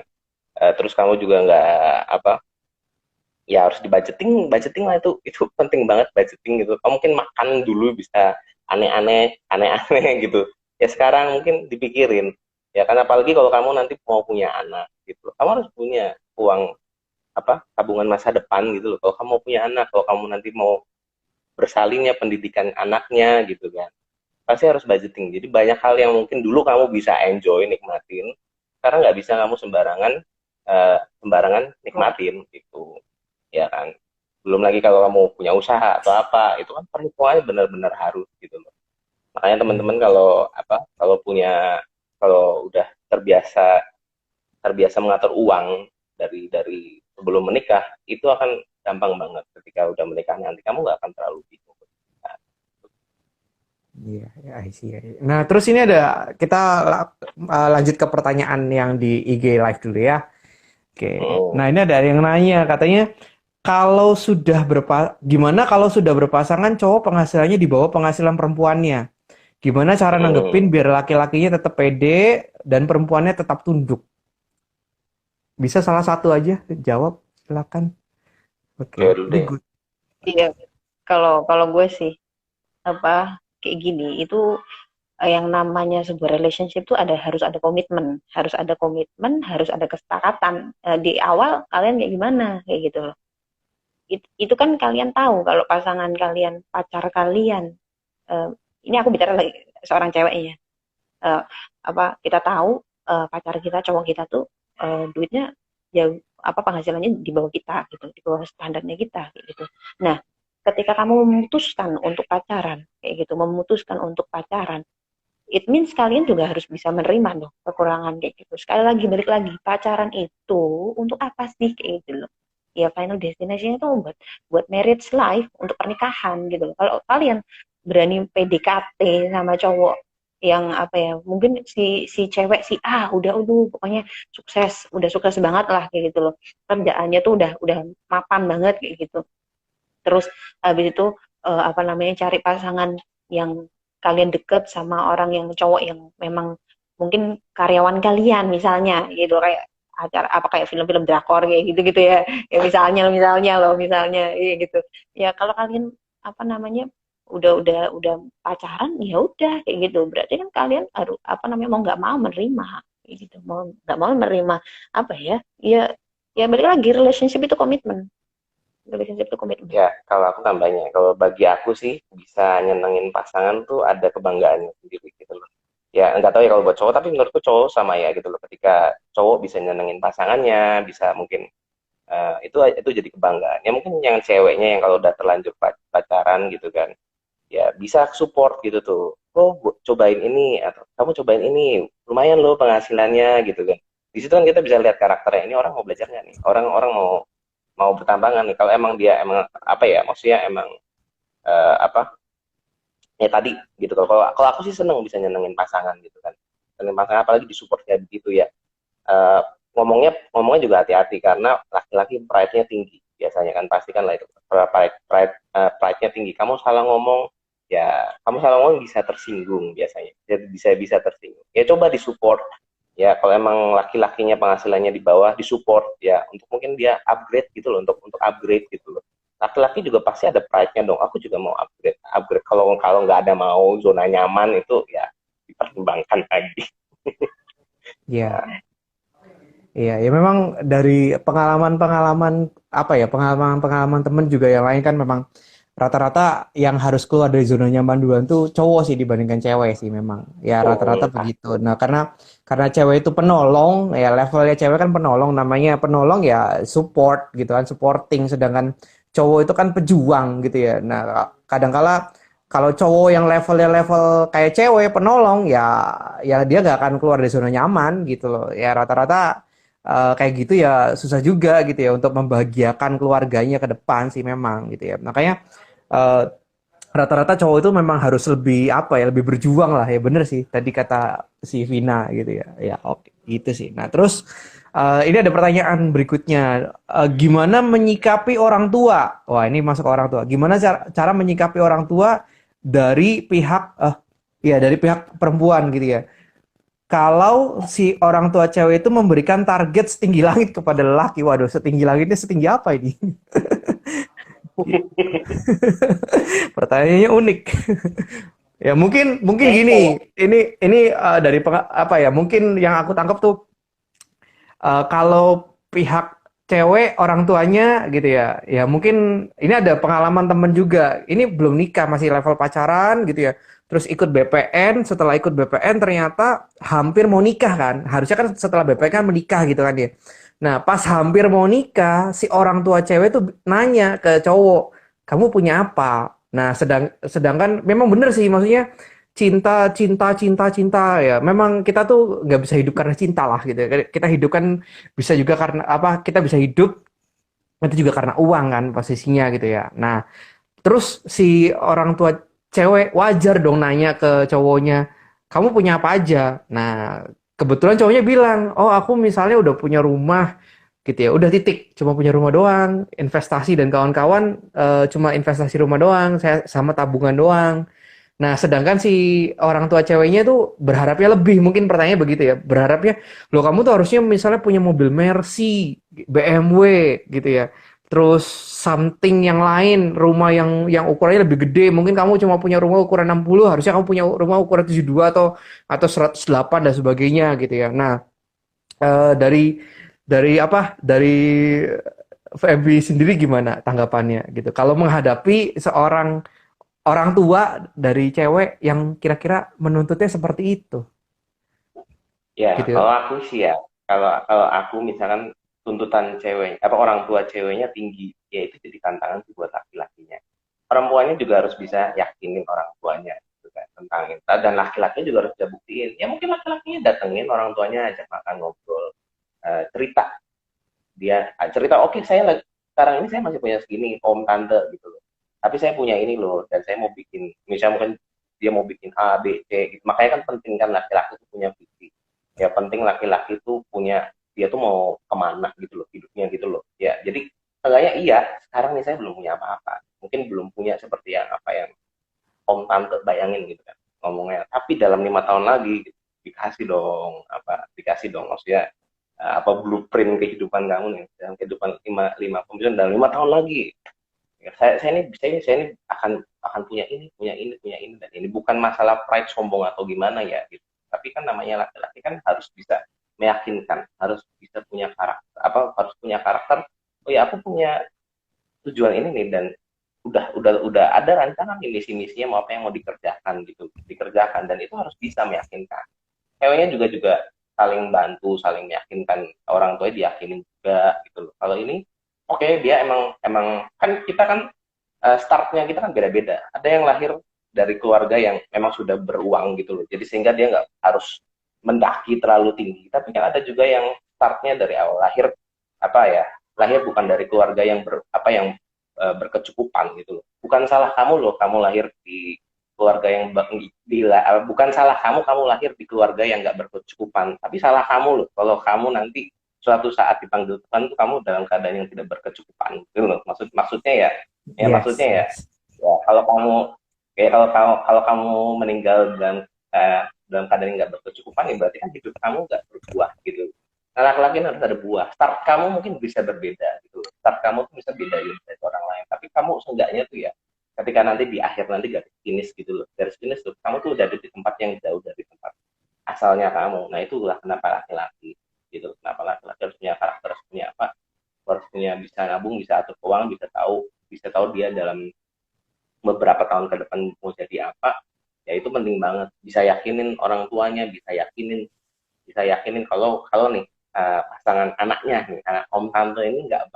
S2: Terus kamu juga nggak ya harus budgeting budgeting lah, itu penting banget budgeting gitu. Kamu mungkin makan dulu bisa aneh-aneh gitu, ya sekarang mungkin dipikirin, ya kan, apalagi kalau kamu nanti mau punya anak gitu, kamu harus punya uang tabungan masa depan gitu loh. Kalau kamu mau punya anak, kalau kamu nanti mau bersalinnya pendidikan anaknya gitu kan, pasti harus budgeting. Jadi banyak hal yang mungkin dulu kamu bisa enjoy nikmatin, karena nggak bisa kamu sembarangan nikmatin gitu, ya kan. Belum lagi kalau kamu punya usaha atau apa, itu kan perhitungannya benar-benar harus gitu loh. Makanya teman-teman kalau udah terbiasa terbiasa mengatur uang dari sebelum menikah, itu akan gampang banget ketika udah menikah nanti, kamu nggak akan terlalu bingung.
S1: Iya, ya, I see, I see. Nah, terus ini kita lanjut ke pertanyaan yang di IG Live dulu ya. Oke. Nah, ini ada yang nanya, katanya gimana kalau sudah berpasangan cowok penghasilannya di bawah penghasilan perempuannya? Gimana cara nanggepin biar laki-lakinya tetap pede dan perempuannya tetap tunduk? Bisa salah satu aja jawab, silakan. Oke.
S2: Jawab dulu
S1: Ini
S2: deh.
S1: good.
S3: Iya, kalau gue sih kayak gini itu yang namanya sebuah relationship tuh harus ada komitmen, harus ada kesepakatan. Di awal kalian kayak gimana kayak gitu loh. Itu kan kalian tahu kalau pasangan kalian, pacar kalian, ini aku bicara lagi seorang ceweknya. Kita tahu pacar kita, cowok kita tuh duitnya jauh, penghasilannya di bawah kita gitu, di bawah standarnya kita gitu. Nah, ketika kamu memutuskan untuk pacaran kayak gitu, it means kalian juga harus bisa menerima dong kekurangan kayak gitu. Sekali lagi, balik lagi, pacaran itu untuk apa sih kayak gitu loh. Ya final destination itu buat marriage life, untuk pernikahan gitu loh. Kalau kalian berani PDKT sama cowok yang mungkin si cewek udah pokoknya udah sukses banget lah kayak gitu loh. Kerjaannya tuh udah mapan banget kayak gitu. Terus habis itu cari pasangan yang kalian deket sama orang yang cowok yang memang mungkin karyawan kalian misalnya gitu, kayak kayak film-film drakor kayak gitu ya misalnya ya gitu ya. Kalau kalian udah pacaran, ya udah kayak gitu, berarti kan kalian harus mau nggak mau menerima kayak gitu, mau nggak mau menerima ya balik lagi, relationship itu komitmen.
S2: Ya, kalau aku tambahnya, kalau bagi aku sih bisa nyenengin pasangan tuh ada kebanggaannya sendiri gitu loh. Ya, nggak tahu ya kalau buat cowok, tapi menurutku cowok sama ya gitu loh. Ketika cowok bisa nyenengin pasangannya, bisa mungkin itu jadi kebanggaan. Ya mungkin yang ceweknya yang kalau udah terlanjur pacaran gitu kan, ya bisa support gitu tuh. Oh, cobain ini atau kamu cobain ini, lumayan loh penghasilannya gitu kan. Di situ kan kita bisa lihat karakternya. Ini orang mau belajar nggak nih? Orang mau bertambangan nih. Kalau emang dia emang maksudnya emang apa ya tadi gitu. Kalau aku sih seneng bisa nyenengin pasangan gitu kan. Nyenengin pasangan apalagi disupport kayak begitu ya. Eh, ngomongnya juga hati-hati karena laki-laki pride-nya tinggi biasanya kan, pasti kan lah itu pride-nya tinggi. Kamu salah ngomong bisa tersinggung biasanya. Jadi bisa tersinggung. Ya coba disupport. Ya kalau emang laki-lakinya penghasilannya di bawah, disupport ya untuk mungkin dia upgrade gitu loh, untuk upgrade gitu loh. Laki-laki juga pasti ada pride-nya dong. Aku juga mau upgrade. Kalau nggak ada mau zona nyaman itu ya dipertimbangkan lagi.
S1: Iya. Iya, ya memang dari pengalaman-pengalaman pengalaman-pengalaman temen juga yang lain kan memang rata-rata yang harus keluar dari zona nyaman duluan tuh cowok sih dibandingkan cewek sih memang. Ya rata-rata begitu. Nah, karena cewek itu penolong, ya levelnya cewek kan penolong, namanya penolong ya support gitu kan, supporting, sedangkan cowok itu kan pejuang gitu ya. Nah, kadangkala kalau cowok yang levelnya level kayak cewek penolong ya dia gak akan keluar dari zona nyaman gitu loh. Ya rata-rata kayak gitu ya susah juga gitu ya untuk membahagiakan keluarganya ke depan sih memang gitu ya. Makanya eh, rata-rata cowok itu memang harus lebih berjuang lah ya, bener sih tadi kata si Vina gitu ya. Ya oke gitu sih. Nah terus ini ada pertanyaan berikutnya. Gimana menyikapi orang tua? Wah ini masuk ke orang tua. Gimana cara menyikapi orang tua dari pihak perempuan gitu ya? Kalau si orang tua cewek itu memberikan target setinggi langit kepada lelaki, waduh, setinggi langitnya setinggi apa ini? Pertanyaannya unik. Ya mungkin gini, ini dari mungkin yang aku tangkap tuh kalau pihak cewek orang tuanya gitu ya mungkin ini ada pengalaman temen juga. Ini belum nikah, masih level pacaran gitu ya. terus ikut BPN, setelah ikut BPN ternyata hampir mau nikah kan. Harusnya kan setelah BPN kan menikah gitu kan ya. Nah, pas hampir mau nikah, si orang tua cewek tuh nanya ke cowok, "Kamu punya apa?" Nah, sedangkan memang bener sih, maksudnya cinta, cinta, cinta, cinta ya. Memang kita tuh nggak bisa hidup karena cinta lah gitu ya. Kita hidup kan bisa juga karena apa? Kita bisa hidup itu juga karena uang kan posisinya gitu ya. Nah, terus si orang tua cewek wajar dong nanya ke cowoknya, "Kamu punya apa aja?" Nah, kebetulan cowoknya bilang, "Oh, aku misalnya udah punya rumah gitu ya. Udah titik, cuma punya rumah doang, investasi dan kawan-kawan cuma investasi rumah doang, saya sama tabungan doang." Nah, sedangkan si orang tua ceweknya tuh berharapnya lebih, mungkin pertanyaannya begitu ya. Berharapnya, "Loh kamu tuh harusnya misalnya punya mobil Mercy, BMW gitu ya. Terus something yang lain, rumah yang ukurannya lebih gede. Mungkin kamu cuma punya rumah ukuran 60, harusnya kamu punya rumah ukuran 72 atau 108 dan sebagainya gitu ya." Nah, dari apa? Dari Feby sendiri gimana tanggapannya gitu? Kalau menghadapi seorang orang tua dari cewek yang kira-kira menuntutnya seperti itu
S2: Ya,
S1: gitu.
S2: kalau aku sih ya, kalau kalau aku misalkan tuntutan cewek, apa orang tua ceweknya tinggi, ya itu jadi tantangan sih buat laki-lakinya. Perempuannya juga harus bisa yakinin orang tuanya gitu kan, tentang itu. Dan laki-lakinya juga harus bisa buktiin. Ya mungkin laki-lakinya datengin orang tuanya, ajak makan ngobrol, cerita. Dia cerita, oke saya sekarang ini saya masih punya segini, om tante gitu loh. Tapi saya punya ini loh, dan saya mau bikin, misalnya mungkin dia mau bikin A, B, C gitu. Makanya kan penting kan laki-laki itu punya visi. Ya penting laki-laki itu punya, dia tuh mau kemana gitu loh, hidupnya gitu loh. Ya jadi seenggaknya iya, sekarang nih saya belum punya apa-apa. Mungkin belum punya seperti yang apa yang om tante bayangin gitu kan ngomongnya. Tapi dalam 5 tahun lagi gitu, dikasih dong, apa dikasih dong maksudnya apa blueprint kehidupan kamu nih dalam kehidupan lima lima kemudian dalam 5 tahun lagi ya, saya ini akan punya ini dan ini bukan masalah pride sombong atau gimana ya gitu, tapi kan namanya laki-laki kan harus bisa meyakinkan, harus bisa punya karakter, apa harus punya karakter. Oh ya aku punya tujuan ini nih, dan udah ada rancangan nih misi-misinya mau apa yang mau dikerjakan gitu, dikerjakan, dan itu harus bisa meyakinkan ceweknya juga saling bantu, saling meyakinkan orang tuanya, diyakinin juga gitu loh. Kalau ini oke dia emang emang kan kita kan startnya kita kan beda-beda. Ada yang lahir dari keluarga yang memang sudah beruang gitu loh. Jadi sehingga dia nggak harus mendaki terlalu tinggi. Tapi kan ada juga yang startnya dari awal lahir apa ya, lahir bukan dari keluarga yang berkecukupan gitu loh. Bukan salah kamu loh, kamu lahir di keluarga yang bukan salah kamu lahir di keluarga yang nggak berkecukupan, tapi salah kamu loh kalau kamu nanti suatu saat dipanggil Tuhan tuh kamu dalam keadaan yang tidak berkecukupan gitu loh. Maksudnya ya,
S1: Yes,
S2: maksudnya ya,
S1: yes.
S2: ya kalau kamu kayak kalau kamu meninggal dalam keadaan yang nggak berkecukupan, ya berarti kan hidup kamu nggak berbuah gitu. Nah, laki-laki harus ada buah. Start kamu mungkin bisa berbeda gitu. Start kamu tuh bisa beda dari orang lain. Tapi kamu seenggaknya tuh ya, ketika nanti di akhir nanti garis finish gitu loh. Garis finish tuh, kamu tuh udah ada di tempat yang jauh dari tempat asalnya kamu. Nah itulah kenapa laki-laki gitu. Kenapa laki-laki harus punya karakter, harus punya apa? Harus punya bisa nabung, bisa atur keuangan, bisa tahu dia dalam beberapa tahun ke depan mau jadi apa. Ya itu penting banget. Bisa yakinin orang tuanya, bisa yakinin kalau kalau nih pasangan anaknya nih, anak om tante ini nggak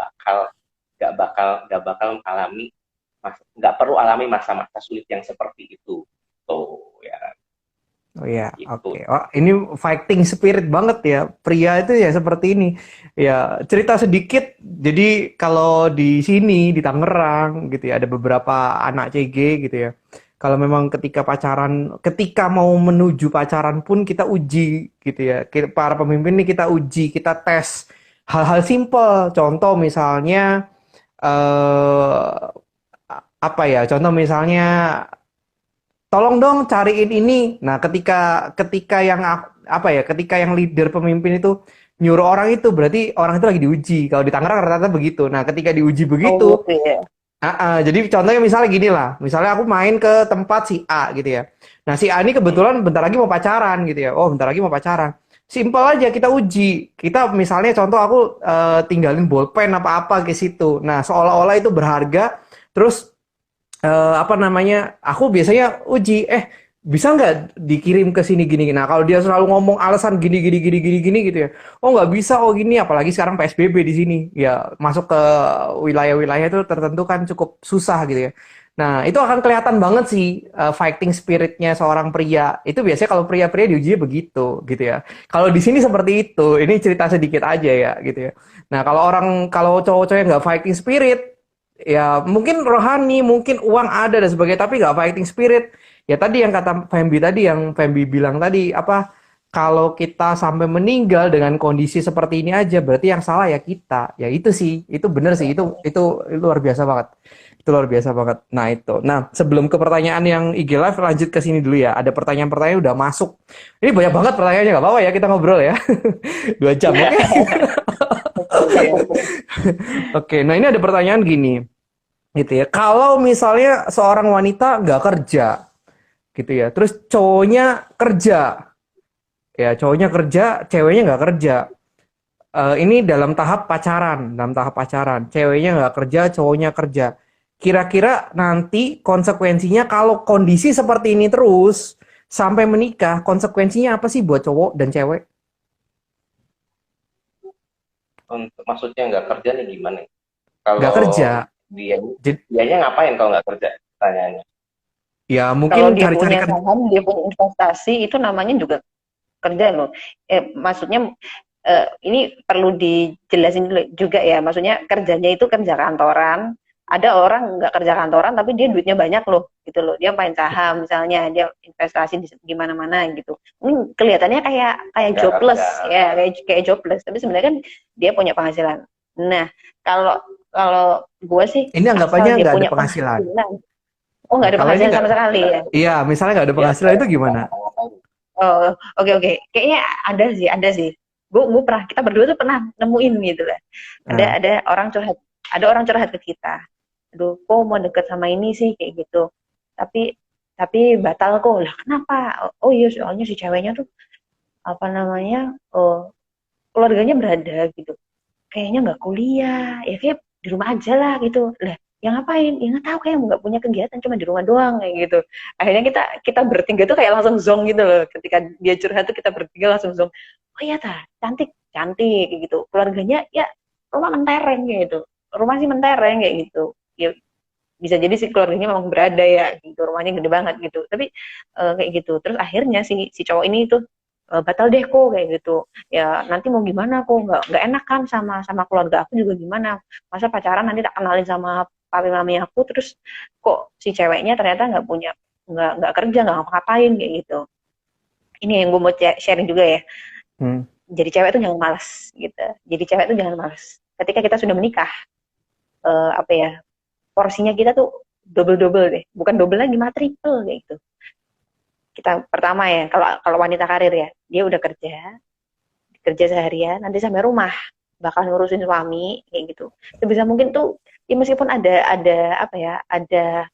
S2: bakal alami nggak perlu alami masa-masa sulit yang seperti itu tuh ya
S1: Oh ya,
S2: itu.
S1: oke. Oh, ini fighting spirit banget ya. Pria itu ya seperti ini. Ya, cerita sedikit. Jadi kalau di sini di Tangerang gitu ya, ada beberapa anak CG gitu ya. Kalau memang ketika pacaran, ketika mau menuju pacaran pun kita uji gitu ya. Para pemimpin ini kita uji, kita tes hal-hal simpel. Contoh misalnya eh apa ya? Contoh misalnya tolong dong cariin ini. Nah, ketika ketika yang apa ya, ketika yang leader pemimpin itu nyuruh orang itu berarti orang itu lagi diuji. Kalau di Tangerang rata-rata begitu. Nah, ketika diuji
S3: Oh
S1: begitu,
S3: gitu ya.
S1: jadi contohnya misalnya gini lah, misalnya aku main ke tempat si A gitu ya. Nah, si A ini kebetulan bentar lagi mau pacaran gitu ya. Oh, bentar lagi mau pacaran. Simpel aja kita uji. Kita misalnya contoh aku tinggalin bolpen apa-apa ke situ. Nah, seolah-olah itu berharga. Terus apa namanya? Aku biasanya uji, bisa nggak dikirim ke sini gini. Nah, kalau dia selalu ngomong alasan gini gini gini gini gini gitu ya. Oh, nggak bisa, oh gini, apalagi sekarang PSBB di sini. Ya, masuk ke wilayah-wilayah itu tertentu kan cukup susah gitu ya. Nah, itu akan kelihatan banget sih fighting spiritnya seorang pria. Itu biasanya kalau pria-pria diuji begitu gitu ya. Kalau di sini seperti itu, ini cerita sedikit aja ya gitu ya. Nah, kalau cowok-cowok yang nggak fighting spirit, ya mungkin rohani, mungkin uang ada dan sebagainya, tapi nggak fighting spirit. Ya tadi yang kata Fembi tadi, yang Fembi bilang tadi, apa, kalau kita sampai meninggal dengan kondisi seperti ini aja, berarti yang salah ya kita. Ya itu sih, itu bener sih, itu luar biasa banget. Itu luar biasa banget. Nah itu. Nah sebelum ke pertanyaan yang IG Live, lanjut ke sini dulu ya. Ada pertanyaan-pertanyaan udah masuk. Ini banyak banget pertanyaannya, nggak apa-apa ya kita ngobrol ya. 2 jam, oke?
S3: Oke, oke.
S1: Oke, nah ini ada pertanyaan gini, gitu ya. Kalau misalnya seorang wanita nggak kerja, gitu ya, terus cowoknya kerja, ya cowoknya kerja, ceweknya nggak kerja. Ini dalam tahap pacaran, ceweknya nggak kerja, cowoknya kerja. Kira-kira nanti konsekuensinya kalau kondisi seperti ini terus sampai menikah, konsekuensinya apa sih buat cowok dan cewek?
S2: Untuk maksudnya nggak kerja nih gimana?
S1: Nggak
S2: Kalau
S1: kerja,
S2: dia
S1: jadi
S2: dianya ngapain kalau nggak kerja? Pertanyaannya.
S1: ya
S3: Kalau
S1: mungkin
S3: dia
S1: cari-cari
S3: punya
S1: kerja.
S3: saham, dia punya investasi, itu namanya juga kerja loh. Maksudnya ini perlu dijelasin dulu juga ya. Maksudnya kerjanya itu kerja kantoran. Ada orang nggak kerja kantoran tapi dia duitnya banyak loh, gitu loh. Dia main saham misalnya, dia investasi di mana-mana gitu. Ini kelihatannya kayak kayak
S2: Nggak
S3: jobless
S2: kerja.
S3: ya, kayak jobless. Tapi sebenarnya kan dia punya penghasilan. Nah, kalau kalau gue sih
S1: Ini anggapannya
S3: asal dia
S1: nggak ada
S3: punya
S1: penghasilan.
S3: penghasilan. Oh, nggak
S1: Nah,
S3: ada
S1: kalau ini
S3: penghasilan
S1: nggak,
S3: sama sekali ya?
S1: iya, misalnya nggak ada
S2: Ya
S1: penghasilan
S2: nggak
S1: itu gimana?
S2: ngapa-ngapain.
S3: Oh, oke oke. Kayaknya ada sih. Gue pernah, kita berdua tuh pernah nemuin gitu lah.
S1: Nah,
S3: Ada orang curhat ke kita. Aduh, kok mau deket sama ini sih kayak gitu. Tapi batal kok. Lah kenapa? Oh iya, soalnya si ceweknya tuh apa namanya? Oh, keluarganya berada gitu. Kayaknya nggak kuliah, ya kayak di rumah aja lah gitu. Lah, yang ngapain? Ya nggak tahu, kayak nggak punya kegiatan, cuma di rumah doang kayak gitu. Akhirnya kita kita bertiga tuh kayak langsung zong gitu loh. Ketika dia curhat tuh kita bertiga langsung zong. Oh iya ta, cantik, cantik kayak gitu. Keluarganya ya rumah mentereng kayak gitu. Rumah sih mentereng kayak gitu. Ya bisa jadi sih keluarganya memang berada ya gitu, rumahnya gede banget gitu, tapi kayak gitu. Terus akhirnya si cowok ini tuh batal deh kok kayak gitu. Ya nanti mau gimana, kok nggak enak kan sama keluarga aku juga, gimana masa pacaran nanti tak kenalin sama papi mami aku, terus kok si ceweknya ternyata nggak punya, nggak kerja, nggak ngapa-ngapain kayak gitu. Ini yang gue mau sharing juga ya.
S1: hmm,
S3: Jadi cewek tuh jangan malas gitu, jadi cewek tuh jangan malas ketika kita sudah menikah. Apa ya, porsinya kita tuh double-double deh, bukan double lagi, malah triple kayak gitu. Kita pertama ya, kalau kalau wanita karir ya, dia udah kerja seharian, nanti sampai rumah bakal ngurusin suami kayak gitu. Sebisa mungkin tuh ya, meskipun ada apa ya, ada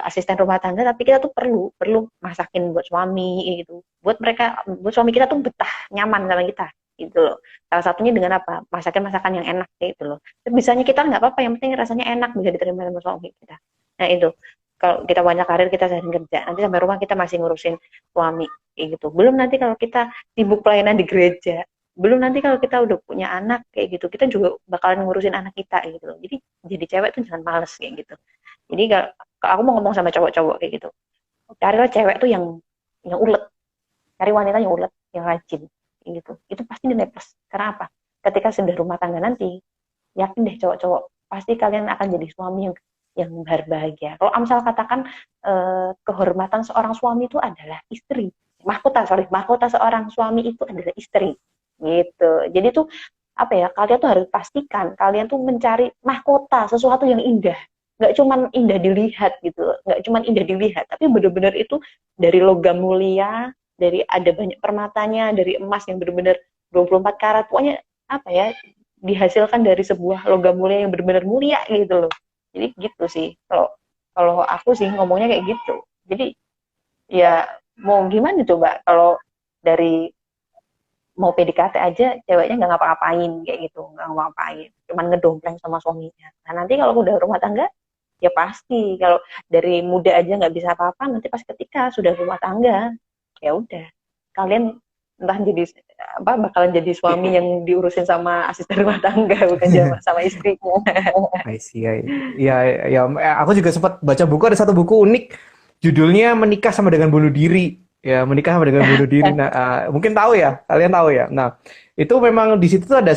S3: asisten rumah tangga, tapi kita tuh perlu perlu masakin buat suami kayak gitu. Buat suami kita tuh betah, nyaman sama kita gitu loh. Salah satunya dengan apa? Masakin masakan yang enak kayak gitu loh. Tapi bisanya kita nggak apa-apa, yang penting rasanya enak, bisa diterima sama suami kita. Nah itu, kalau kita banyak karir, kita sering kerja, nanti sampai rumah kita masih ngurusin suami kayak gitu. Belum nanti kalau kita sibuk pelayanan di gereja, belum nanti kalau kita udah punya anak kayak gitu, kita juga bakalan ngurusin anak kita kayak gitu loh. Jadi cewek tuh jangan males kayak gitu. Jadi kalau aku mau ngomong sama cowok-cowok kayak gitu, carilah cewek tuh yang ulet, cari wanita yang ulet, yang rajin kayak gitu. Itu pasti nilai plus. Karena apa? Ketika sudah rumah tangga nanti, yakin deh cowok-cowok, pasti kalian akan jadi suami yang berbahagia. Kalau Amsal katakan kehormatan seorang suami itu adalah istri. Mahkota seorang suami itu adalah istri. Gitu. Jadi tuh apa ya? Kalian tuh harus pastikan kalian tuh mencari mahkota, sesuatu yang indah. Nggak cuman indah dilihat gitu, nggak cuman indah dilihat, tapi benar-benar itu dari logam mulia, dari ada banyak permatanya, dari emas yang benar-benar 24 karat, pokoknya apa ya, dihasilkan dari sebuah logam mulia yang benar-benar mulia gitu loh. Jadi gitu sih, kalau kalau aku sih ngomongnya kayak gitu. Jadi ya mau gimana coba, kalau dari mau PDKT aja ceweknya nggak ngapa-ngapain kayak gitu, nggak ngapa-ngapain, cuman ngedompleng sama suaminya. Nah nanti kalau udah rumah tangga, ya pasti kalau dari muda aja nggak bisa apa-apa, nanti pas ketika sudah rumah tangga, ya udah kalian entah jadi bakalan jadi suami yang diurusin sama asisten rumah tangga, bukan sama istrimu.
S1: I see. Ya, ya, aku juga sempat baca buku, ada satu buku unik, judulnya Menikah sama dengan Bunuh Diri. Ya, menikah sama dengan bunuh diri. Nah, mungkin tahu ya, kalian tahu ya. Nah, itu memang di situ tuh ada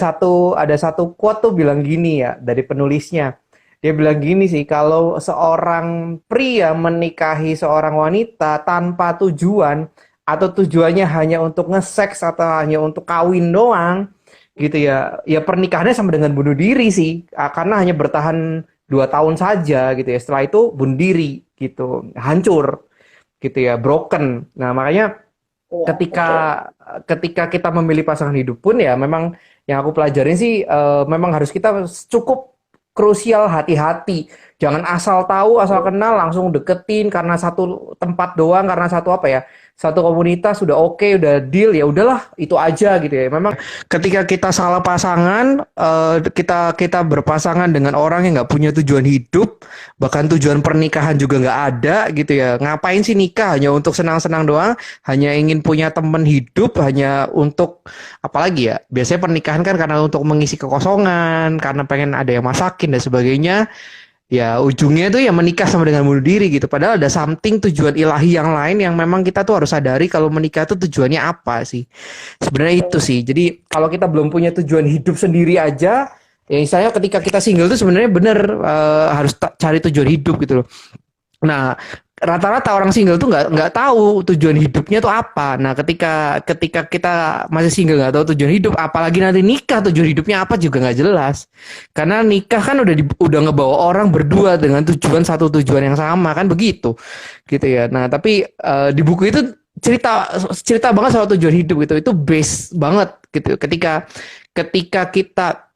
S1: satu quote tuh bilang gini ya dari penulisnya. Dia bilang gini sih, kalau seorang pria menikahi seorang wanita tanpa tujuan atau tujuannya hanya untuk nge-seks atau hanya untuk kawin doang, gitu ya, ya pernikahannya sama dengan bunuh diri sih. Karena hanya bertahan 2 tahun saja gitu ya, setelah itu bunuh diri gitu, hancur gitu ya, broken. Nah, makanya
S3: Iya,
S1: ketika
S3: betul.
S1: ketika kita memilih pasangan hidup pun ya memang yang aku pelajarin sih, memang harus kita cukup krusial, hati-hati. Jangan asal tahu, asal kenal langsung deketin karena satu tempat doang, karena satu apa ya, satu komunitas sudah oke, udah deal, ya udahlah itu aja gitu ya. Memang ketika kita salah pasangan, kita kita berpasangan dengan orang yang nggak punya tujuan hidup, bahkan tujuan pernikahan juga nggak ada gitu ya. Ngapain sih nikah? Hanya untuk senang-senang doang, hanya ingin punya teman hidup, hanya untuk apalagi ya. Biasanya pernikahan kan karena untuk mengisi kekosongan, karena pengen ada yang masakin dan sebagainya. Ya ujungnya itu ya menikah sama dengan bunuh diri gitu. Padahal ada something tujuan ilahi yang lain yang memang kita tuh harus sadari kalau menikah itu tujuannya apa sih. Sebenarnya itu sih. Jadi kalau kita belum punya tujuan hidup sendiri aja, ya misalnya ketika kita single tuh sebenarnya bener, harus cari tujuan hidup gitu loh. Nah, rata-rata orang single tuh nggak tahu tujuan hidupnya tuh apa. Nah, ketika ketika kita masih single nggak tahu tujuan hidup, apalagi nanti nikah tujuan hidupnya apa juga nggak jelas. Karena nikah kan udah ngebawa orang berdua dengan satu tujuan yang sama kan begitu, gitu ya. Nah, tapi di buku itu cerita cerita banget soal tujuan hidup gitu. Itu base banget gitu. Ketika ketika kita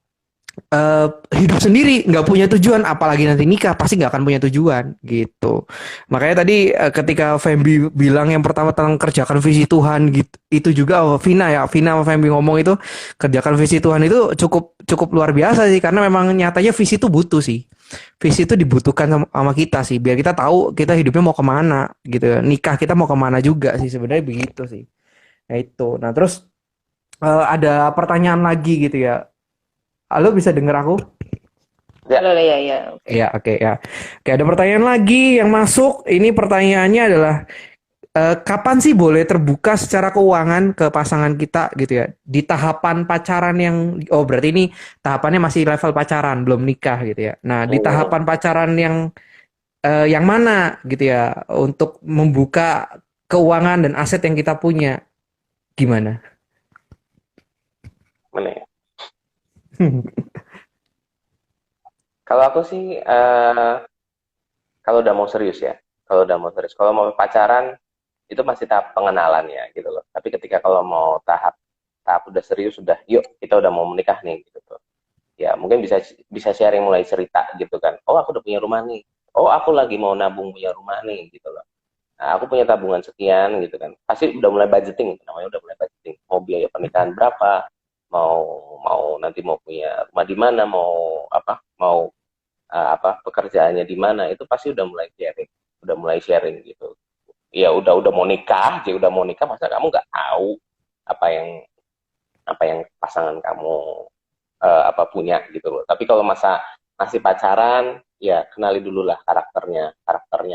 S1: hidup sendiri nggak punya tujuan, apalagi nanti nikah pasti nggak akan punya tujuan gitu. Makanya tadi ketika Fembi bilang yang pertama tentang kerjakan visi Tuhan gitu, itu juga Vina sama Fembi ngomong itu kerjakan visi Tuhan itu cukup cukup luar biasa sih, karena memang nyatanya visi itu butuh sih. Visi itu dibutuhkan sama kita sih, biar kita tahu kita hidupnya mau kemana gitu. Nikah kita mau kemana juga sih, sebenarnya begitu sih. Nah itu. Nah terus ada pertanyaan lagi gitu ya. Halo, bisa dengar aku?
S2: Ya,
S3: Halo, ya, ya, oke.
S1: Ya, oke ya. Oke, ada pertanyaan lagi yang masuk. Ini pertanyaannya adalah, kapan sih boleh terbuka secara keuangan ke pasangan kita gitu ya? Di tahapan pacaran oh berarti ini tahapannya masih level pacaran, belum nikah gitu ya. Nah, di tahapan pacaran yang mana gitu ya untuk membuka keuangan dan aset yang kita punya, gimana?
S2: mana ya? Kalau aku sih, kalau udah mau serius ya, kalau mau pacaran itu masih tahap pengenalan ya gitu loh. Tapi ketika kalau mau tahap tahap udah serius, sudah yuk kita udah mau menikah nih gitu tuh. Ya mungkin bisa bisa sharing, mulai cerita gitu kan. Oh aku udah punya rumah nih. Oh aku lagi mau nabung punya rumah nih gitu loh. Nah, aku punya tabungan sekian gitu kan. Pasti udah mulai budgeting, namanya udah mulai budgeting. Mau biaya pernikahan berapa, mau mau nanti mau punya rumah di mana, mau apa, mau pekerjaannya di mana, itu pasti udah mulai sharing gitu. Ya udah mau nikah, jadi udah mau nikah masa kamu nggak tahu apa yang pasangan kamu punya gitu loh. Tapi kalau masa masih pacaran, ya kenali dulu lah karakternya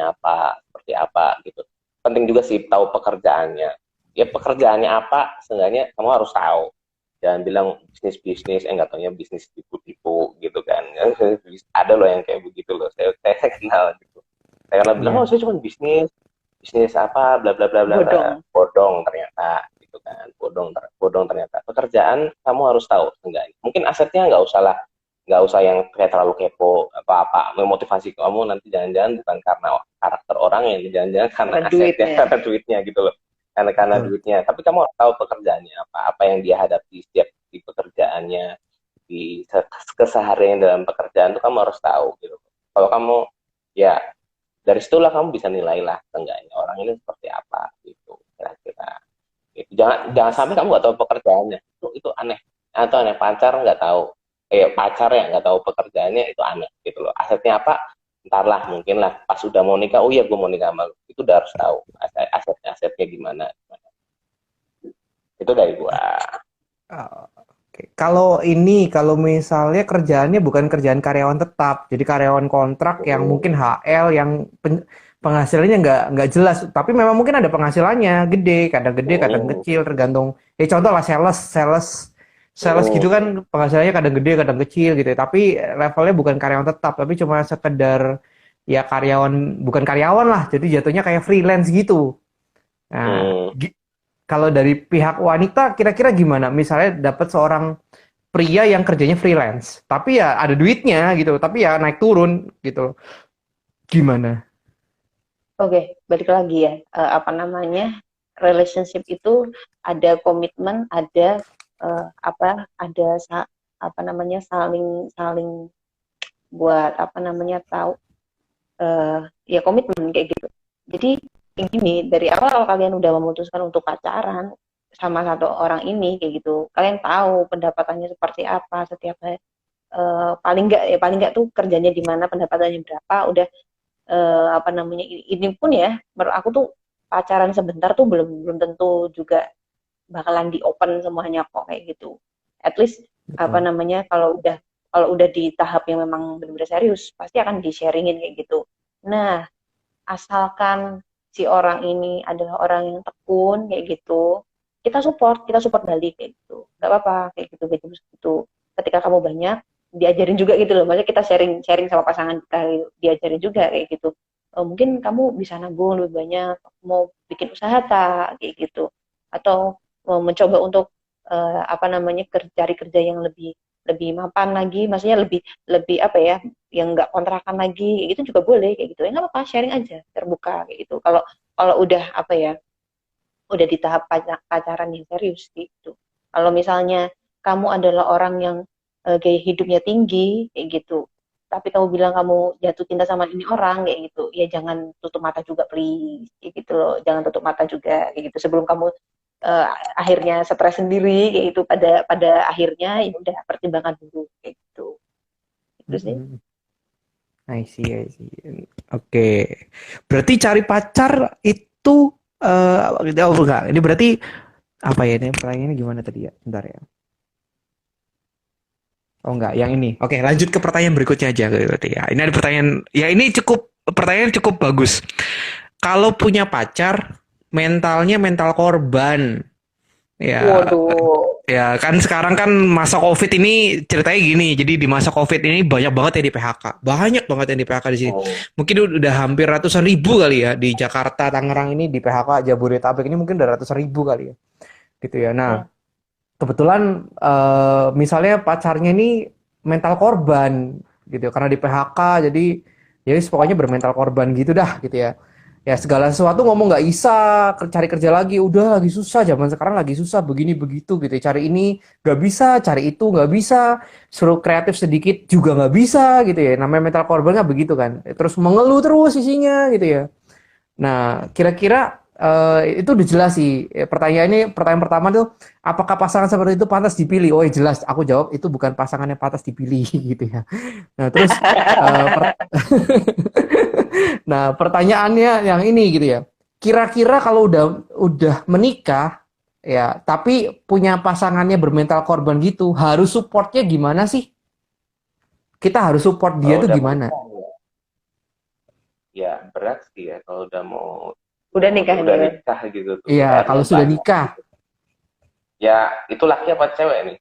S2: apa, seperti apa gitu. Penting juga sih tahu pekerjaannya. Ya pekerjaannya apa, seenggaknya kamu harus tahu. Jangan bilang bisnis, nggak taunya bisnis tipu-tipu gitu kan. Ada loh yang kayak begitu loh. Saya kenal gitu. Saya kenal bilang,
S1: Iya.
S2: oh saya cuma bisnis apa, bla bla bla bla bla.
S3: Bodong.
S2: Bodong ternyata gitu kan. Bodong ternyata. Pekerjaan kamu harus tahu enggak. Mungkin asetnya nggak usah yang kayak terlalu kepo atau apa. Memotivasi kamu nanti jangan-jangan bukan karena karakter orang, yang jangan-jangan karena asetnya, karena duitnya gitu loh. Karena duitnya. Tapi kamu harus tahu pekerjaannya apa yang dia hadapi setiap di pekerjaannya, di keseharian dalam pekerjaan itu kamu harus tahu gitu. Kalau kamu, ya dari situlah kamu bisa nilai lah seenggaknya orang ini seperti apa gitu kira-kira. Gitu. Jangan sampai kamu nggak tahu pekerjaannya, itu aneh. Atau aneh pacar ya nggak tahu pekerjaannya, itu aneh gitu loh. Asetnya apa Ntar lah mungkin lah pas udah mau nikah, oh iya gue mau nikah sama lu, itu udah harus tahu asetnya gimana. Itu dari gua.
S1: Ah, oke. Kalau misalnya kerjaannya bukan kerjaan karyawan tetap, jadi karyawan kontrak yang mungkin HL yang penghasilannya nggak jelas, tapi memang mungkin ada penghasilannya gede, kadang kecil, tergantung. Ya contoh lah sales gitu kan penghasilannya kadang gede, kadang kecil gitu. Tapi levelnya bukan karyawan tetap, tapi cuma sekedar ya karyawan, bukan karyawan lah, jadi jatuhnya kayak freelance gitu. Nah, kalau dari pihak wanita kira-kira gimana? Misalnya dapat seorang pria yang kerjanya freelance, tapi ya ada duitnya gitu, tapi ya naik turun gitu. Gimana?
S3: Oke, balik lagi ya. Apa namanya? Relationship itu ada komitmen, ada ada apa namanya? saling saling buat apa namanya? tahu ya komitmen kayak gitu. Jadi kayak gini, dari awal kalau kalian udah memutuskan untuk pacaran sama satu orang ini kayak gitu, kalian tahu pendapatannya seperti apa setiap hari. Paling nggak tuh kerjanya di mana, pendapatannya berapa, udah apa namanya, ini pun ya menurut aku tuh pacaran sebentar tuh belum belum tentu juga bakalan di open semuanya kok kayak gitu. At least apa
S1: Betul.
S3: namanya, kalau udah di tahap yang memang benar-benar serius pasti akan di sharingin kayak gitu. Nah, asalkan si orang ini adalah orang yang tekun kayak gitu, kita support balik kayak gitu, nggak apa-apa kayak gitu, gaji segitu. Ketika kamu banyak, diajarin juga gitu loh, maksudnya kita sharing sharing sama pasangan kita, diajarin juga kayak gitu. Mungkin kamu bisa nabung lebih banyak, mau bikin usaha tak kayak gitu, atau mau mencoba untuk apa namanya, cari kerja yang lebih lebih mapan lagi, maksudnya lebih lebih apa ya, yang nggak kontrakan lagi, itu juga boleh kayak gitu. Ya nggak apa-apa, sharing aja, terbuka kayak gitu. Kalau kalau udah apa ya, udah di tahap pacaran yang serius gitu. Kalau misalnya kamu adalah orang yang gaya hidupnya tinggi kayak gitu, tapi kamu bilang kamu jatuh cinta sama ini orang kayak gitu, ya jangan tutup mata juga please, kayak gitu loh. Jangan tutup mata juga kayak gitu sebelum kamu eh, akhirnya stres sendiri kayak gitu. Pada akhirnya ya udah pertimbangkan dulu kayak gitu. Itu sih.
S1: Mm-mm. I see, I see. Oke. Berarti cari pacar itu oh enggak. Ini berarti apa ya, ini pertanyaannya gimana tadi ya? Bentar ya. Oh enggak, yang ini. Oke, lanjut ke pertanyaan berikutnya aja berarti ya. Ini ada pertanyaan, ya ini pertanyaan cukup bagus. Kalau punya pacar, mentalnya mental korban. Ya,
S3: Waduh.
S1: ya kan sekarang kan masa COVID ini ceritanya gini. Jadi di masa COVID ini banyak banget yang di PHK. Banyak banget yang di PHK di sini. Mungkin udah hampir ratusan ribu kali ya di Jakarta, Tangerang ini di PHK, Jabodetabek ini mungkin udah ratusan ribu kali ya. Gitu ya. Nah,
S3: Hmm.
S1: kebetulan misalnya pacarnya ini mental korban gitu ya, karena di PHK, jadi ya pokoknya bermental korban gitu dah gitu ya. Ya segala sesuatu ngomong nggak bisa, cari kerja lagi udah lagi susah, zaman sekarang lagi susah begini begitu gitu ya. Cari ini nggak bisa, cari itu nggak bisa, suruh kreatif sedikit juga nggak bisa gitu ya. Namanya mental korban nggak begitu kan, terus mengeluh terus isinya gitu ya. Nah, kira-kira itu udah jelas sih. Pertanyaan pertama tuh, apakah pasangan seperti itu pantas dipilih? Oh, ya jelas. Aku jawab itu bukan pasangan yang pantas dipilih gitu ya. Nah, terus eh, per- nah pertanyaannya yang ini gitu ya. Kira-kira kalau udah menikah ya, tapi punya pasangannya bermental korban gitu, harus supportnya gimana sih? Kita harus support dia
S2: Kalau
S1: tuh
S2: udah
S1: gimana?
S2: menikah ya berat sih ya, kalau udah mau
S3: Udah nikah
S2: udah
S3: nih kan?
S2: nikah gitu tuh
S1: Iya,
S2: PR-nya
S1: kalau sudah
S2: banyak
S1: nikah.
S2: gitu. Ya itu laki apa cewek nih?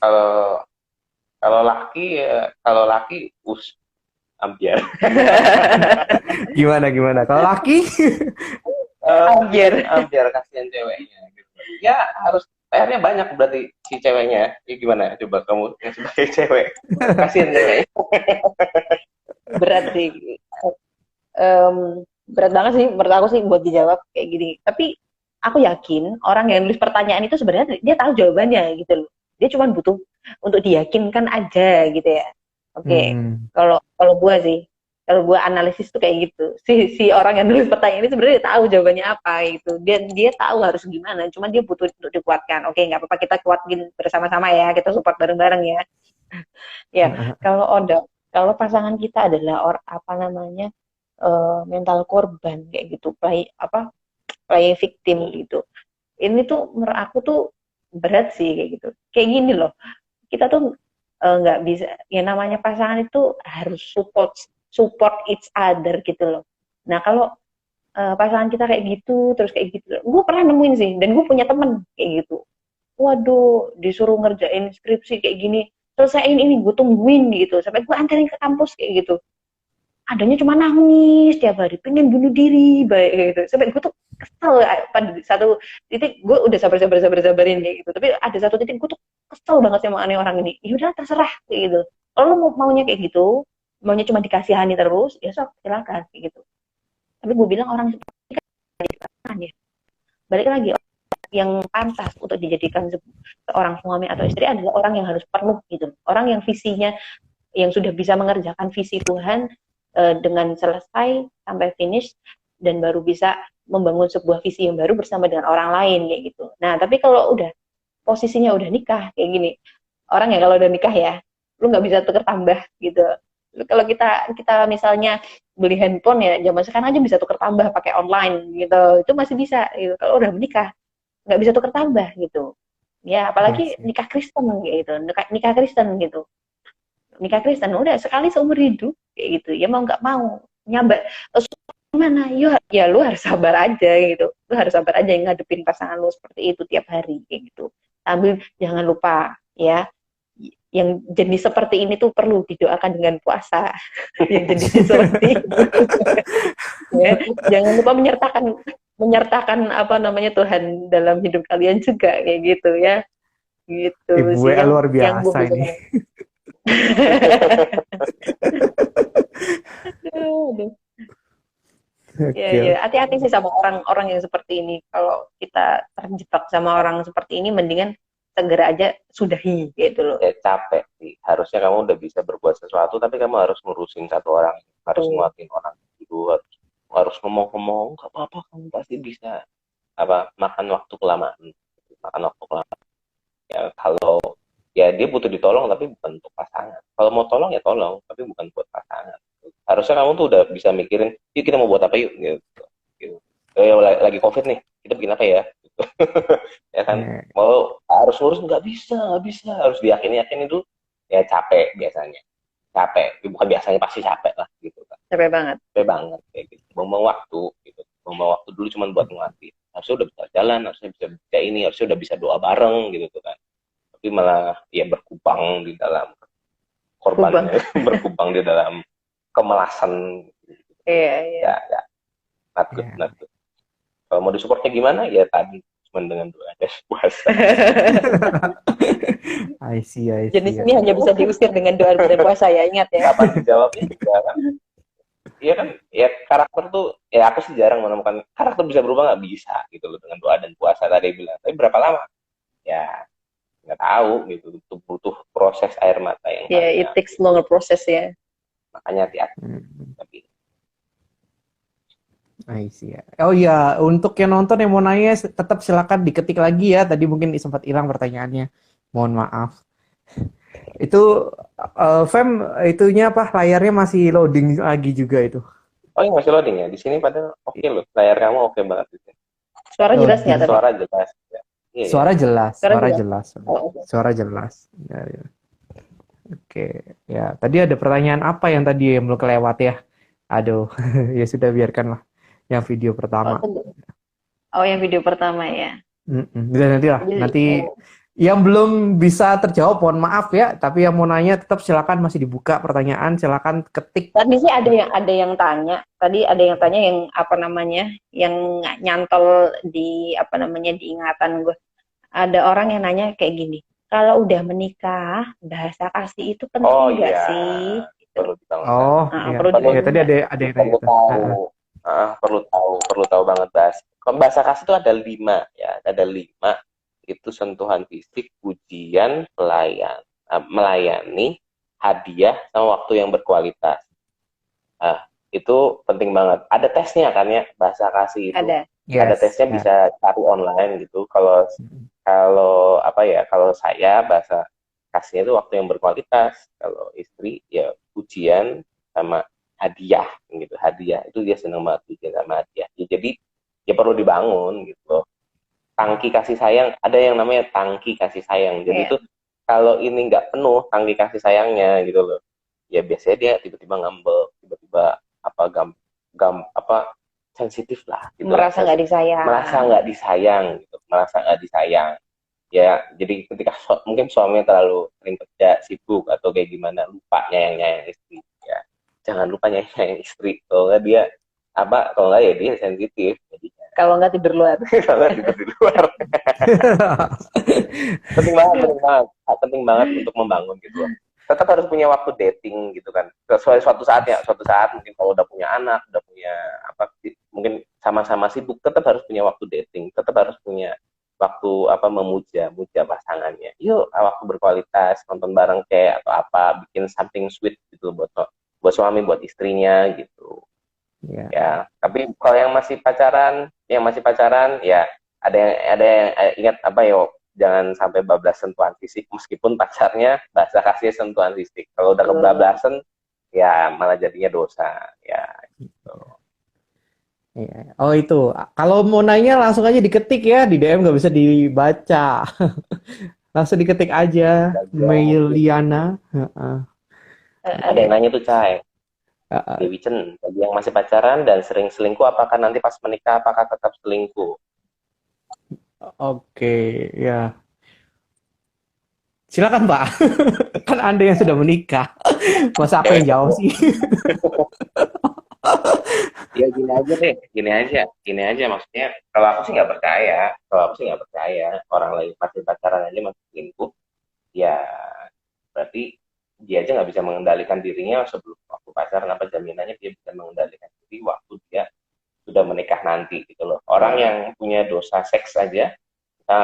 S2: Kalau kalau laki ya, kalau laki ambiar.
S1: Gimana? Kalau laki?
S3: Anjir.
S2: Ambiar kasihan ceweknya gitu. Ya harus PR-nya banyak berarti si ceweknya. Ya gimana coba kamu yang sebagai cewek, kasihan cewek.
S3: Berat sih. Berat banget sih menurut aku sih buat dijawab kayak gini. Tapi aku yakin orang yang nulis pertanyaan itu sebenarnya dia tahu jawabannya gitu loh. Dia cuma butuh untuk diyakinkan aja gitu ya. Oke,
S1: Hmm.
S3: kalau kalau gua sih, kalau gua analisis tuh kayak gitu. Si orang yang nulis pertanyaan ini sebenarnya dia tahu jawabannya apa gitu. Dia tahu harus gimana, cuma dia butuh untuk dikuatkan. Oke, nggak apa-apa, kita kuatin bersama-sama ya, kita support bareng-bareng ya. Ya, kalau Kalau pasangan kita adalah apa namanya, mental korban kayak gitu, play victim gitu. Ini tuh menurut aku tuh berat sih kayak gitu. Kayak gini loh, kita tuh nggak bisa, ya namanya pasangan itu harus support support each other gitu loh. Nah kalau pasangan kita kayak gitu terus kayak gitu, gue pernah nemuin sih, dan gue punya temen kayak gitu. Waduh, disuruh ngerjain skripsi kayak gini, selesaiin ini gue tungguin gitu sampai gue anterin ke kampus kayak gitu, adanya cuma nangis tiap hari, pengen bunuh diri baik gitu, sampai gue tuh kesel. Pada satu titik gue udah sabarin kayak gitu, tapi ada satu titik gue tuh kesel banget sama aneh orang ini. Ya udah terserah kayak gitu, kalau lo maunya kayak gitu, maunya cuma dikasihani terus, ya sok silakan kayak gitu. Tapi gue bilang orang seperti kan ya, balik lagi, yang pantas untuk dijadikan seorang suami atau istri adalah orang yang harus penuh gitu, orang yang visinya, yang sudah bisa mengerjakan visi Tuhan dengan selesai sampai finish, dan baru bisa membangun sebuah visi yang baru bersama dengan orang lain kayak gitu. Nah tapi kalau udah posisinya udah nikah kayak gini, orang ya kalau udah nikah ya, lu nggak bisa tuker tambah gitu. Kalau kita kita misalnya beli handphone ya zaman sekarang aja bisa tuker tambah pakai online gitu, itu masih bisa gitu. Kalau udah menikah nggak bisa tuker tambah gitu ya,
S1: Iya
S3: apalagi
S1: sih.
S3: nikah Kristen gitu, nikah Kristen gitu, nikah Kristen udah sekali seumur hidup kayak gitu, ya mau nggak mau nyambat gimana, ya lu harus sabar aja gitu, lu harus sabar aja yang ngadepin pasangan lu seperti itu tiap hari kayak gitu, sambil jangan lupa ya, yang jenis seperti ini tuh perlu didoakan dengan puasa yang jenisnya seperti itu ya, jangan lupa menyertakan menyertakan apa namanya Tuhan dalam hidup kalian juga kayak gitu ya, gitu
S1: Ibu
S3: sih
S1: WA luar
S3: yang gue
S1: biasa
S3: bisa
S1: ini.
S3: ngomong. Aduh. Ya,
S1: Oke,
S3: ya,
S1: oke.
S3: hati-hati sih sama orang-orang yang seperti ini. Kalau kita terjebak sama orang seperti ini, mendingan segera aja sudahi gitu loh.
S2: Ya capek sih. Harusnya kamu udah bisa berbuat sesuatu, tapi kamu harus ngurusin satu orang, harus
S3: Tuh.
S2: nguatin orang itu, harus ngomong-ngomong, gak apa-apa, kamu pasti bisa. Apa, makan waktu kelamaan. Makan waktu kelamaan. Ya kalau ya dia butuh ditolong tapi bukan untuk pasangan. Kalau mau tolong ya tolong, tapi bukan buat pasangan. Harusnya kamu tuh udah bisa mikirin, yuk kita mau buat apa yuk gitu. Gitu. Lagi COVID nih, kita bikin apa ya? Gitu. Ya kan,
S1: Ya,
S2: mau harus ngurus nggak bisa, harus diyakini yakini dulu. Ya capek biasanya, capek, bukan biasanya pasti capek lah gitu kan,
S3: Capek banget.
S2: capek banget kayak gitu. Buang waktu gitu, buang waktu dulu cuma buat nguatin. Harusnya udah bisa jalan, harusnya bisa baca ini, harusnya udah bisa doa bareng gitu tuh kan, tapi malah ya berkupang di dalam
S3: Kubang.
S2: korbannya, berkupang di dalam kemalasan.
S3: Iya, iya.
S2: Ya ya, not good,
S1: ya.
S2: not good. Kalau mau disupportnya gimana ya tadi, cuma dengan doa dan puasa.
S1: I see, I
S3: Jenis
S1: see.
S3: ini hanya bisa diusir dengan doa dan puasa ya, ingat ya.
S2: Kapan dijawabnya juga kan. Iya kan, ya karakter tuh, ya aku sih jarang menemukan karakter bisa berubah, nggak bisa gitu loh dengan doa dan puasa tadi bilang. Tapi berapa lama? Ya nggak tahu gitu, butuh proses air mata yang
S3: Ya, it
S2: panjang.
S3: takes longer process ya.
S2: Makanya hati-hati.
S1: Hmm,
S2: Tapi
S1: I see ya. Oh iya, untuk yang nonton yang mau nanya tetap silakan diketik lagi ya. Tadi mungkin sempat hilang pertanyaannya. Mohon maaf. Itu Fem, itunya apa? Layarnya masih loading lagi juga itu.
S2: oh ini masih loading ya di sini, padahal oke loh, layar kamu oke banget di sini.
S3: Suara jelas nggak
S1: Loading.
S3: tapi?
S2: Suara jelas ya. Iya ya.
S1: Suara jelas,
S3: Suara
S1: suara
S3: jelas.
S1: jelas.
S3: Oh, oke.
S1: Suara jelas. Ya, ya. Oke, ya. Tadi ada pertanyaan apa yang tadi yang belum kelewat ya? Aduh, ya sudah biarkanlah yang video
S3: Oh,
S1: pertama.
S3: oh, yang video pertama ya.
S1: Udah nanti lah.
S3: Jadi,
S1: Nanti yang belum bisa terjawab, mohon maaf ya. Tapi yang mau nanya tetap silakan, masih dibuka pertanyaan. Silakan ketik.
S3: tadi sih ada yang tanya. Tadi ada yang tanya yang apa namanya, yang nyantol di apa namanya di ingatan gue. Ada orang yang nanya kayak gini. Kalau udah menikah, bahasa kasih itu penting
S2: oh
S3: nggak
S2: iya,
S3: sih? Gitu.
S2: perlu dibangun.
S1: Oh,
S3: Nah,
S1: iya.
S3: perlu
S2: Perlu,
S1: Ya, tadi
S3: dibangun.
S1: ada yang nanya
S2: perlu
S1: itu.
S2: tahu. Perlu tahu banget bahasa kasih itu ada 5 ya, ada 5 itu: sentuhan fisik, pujian, melayani, hadiah, sama waktu yang berkualitas. Itu penting banget. Ada tesnya kan ya, bahasa kasih itu.
S3: Ada.
S2: Ada
S1: Yes.
S2: tesnya,
S1: Ya.
S2: bisa cari online gitu. Kalau kalau apa ya, kalau saya bahasa kasihnya itu waktu yang berkualitas. Kalau istri ya pujian sama hadiah gitu. Hadiah itu dia senang banget, pujian sama hadiah ya, jadi ya perlu dibangun gitu loh. Tangki kasih sayang, ada yang namanya tangki kasih sayang. Jadi
S3: Iya.
S2: itu kalau ini nggak penuh tangki kasih sayangnya gitu loh, ya biasanya dia tiba-tiba ngambek, tiba-tiba apa apa sensitif lah gitu lah,
S3: Merasa nggak disayang.
S2: merasa nggak disayang gitu, merasa nggak disayang ya. Jadi ketika mungkin suaminya terlalu sering kerja, sibuk atau kayak gimana, lupa nyayang istri ya. Jangan lupa nyayang istri, kalau nggak dia apa, kalau nggak ya dia sensitif jadinya.
S3: Kalau nggak tidur luar.
S2: Kalau nggak tidur di luar. penting banget untuk membangun gitu loh. Tetap harus punya waktu dating gitu kan, suatu saat mungkin kalau udah punya anak, udah punya apa, mungkin sama-sama sibuk, tetap harus punya waktu dating, tetap harus punya waktu apa, muja pasangannya. Yuk waktu berkualitas, nonton bareng kayak atau apa, bikin something sweet gitu buat suami, buat istrinya gitu
S1: Ya.
S2: ya. Tapi kalau yang masih pacaran ya, ada yang ingat apa ya, jangan sampai bablas sentuhan fisik, meskipun pacarnya bahasa kasih sentuhan fisik. Kalau udah kebablasan ya malah jadinya dosa ya gitu.
S1: Iya. Oh itu, kalau mau nanya langsung aja diketik ya, di DM nggak bisa dibaca. Langsung diketik aja, Meliana. Heeh.
S2: Ada yang nanya tuh, Cai,
S1: Heeh.
S2: Dewi Chen, bagi yang masih pacaran dan sering selingkuh, apakah nanti pas menikah apakah tetap selingkuh?
S1: Oke, ya. Silakan Pak. Kan Anda yang sudah menikah. Masa aku yang jawab sih?
S2: Ya gini aja maksudnya, kalau aku sih nggak percaya orang lain masih pacaran aja masih selingkuh ya. Berarti dia aja nggak bisa mengendalikan dirinya sebelum waktu pacaran, apa jaminannya dia bisa mengendalikan diri waktu dia sudah menikah nanti gitu loh. Orang yang punya dosa seks aja,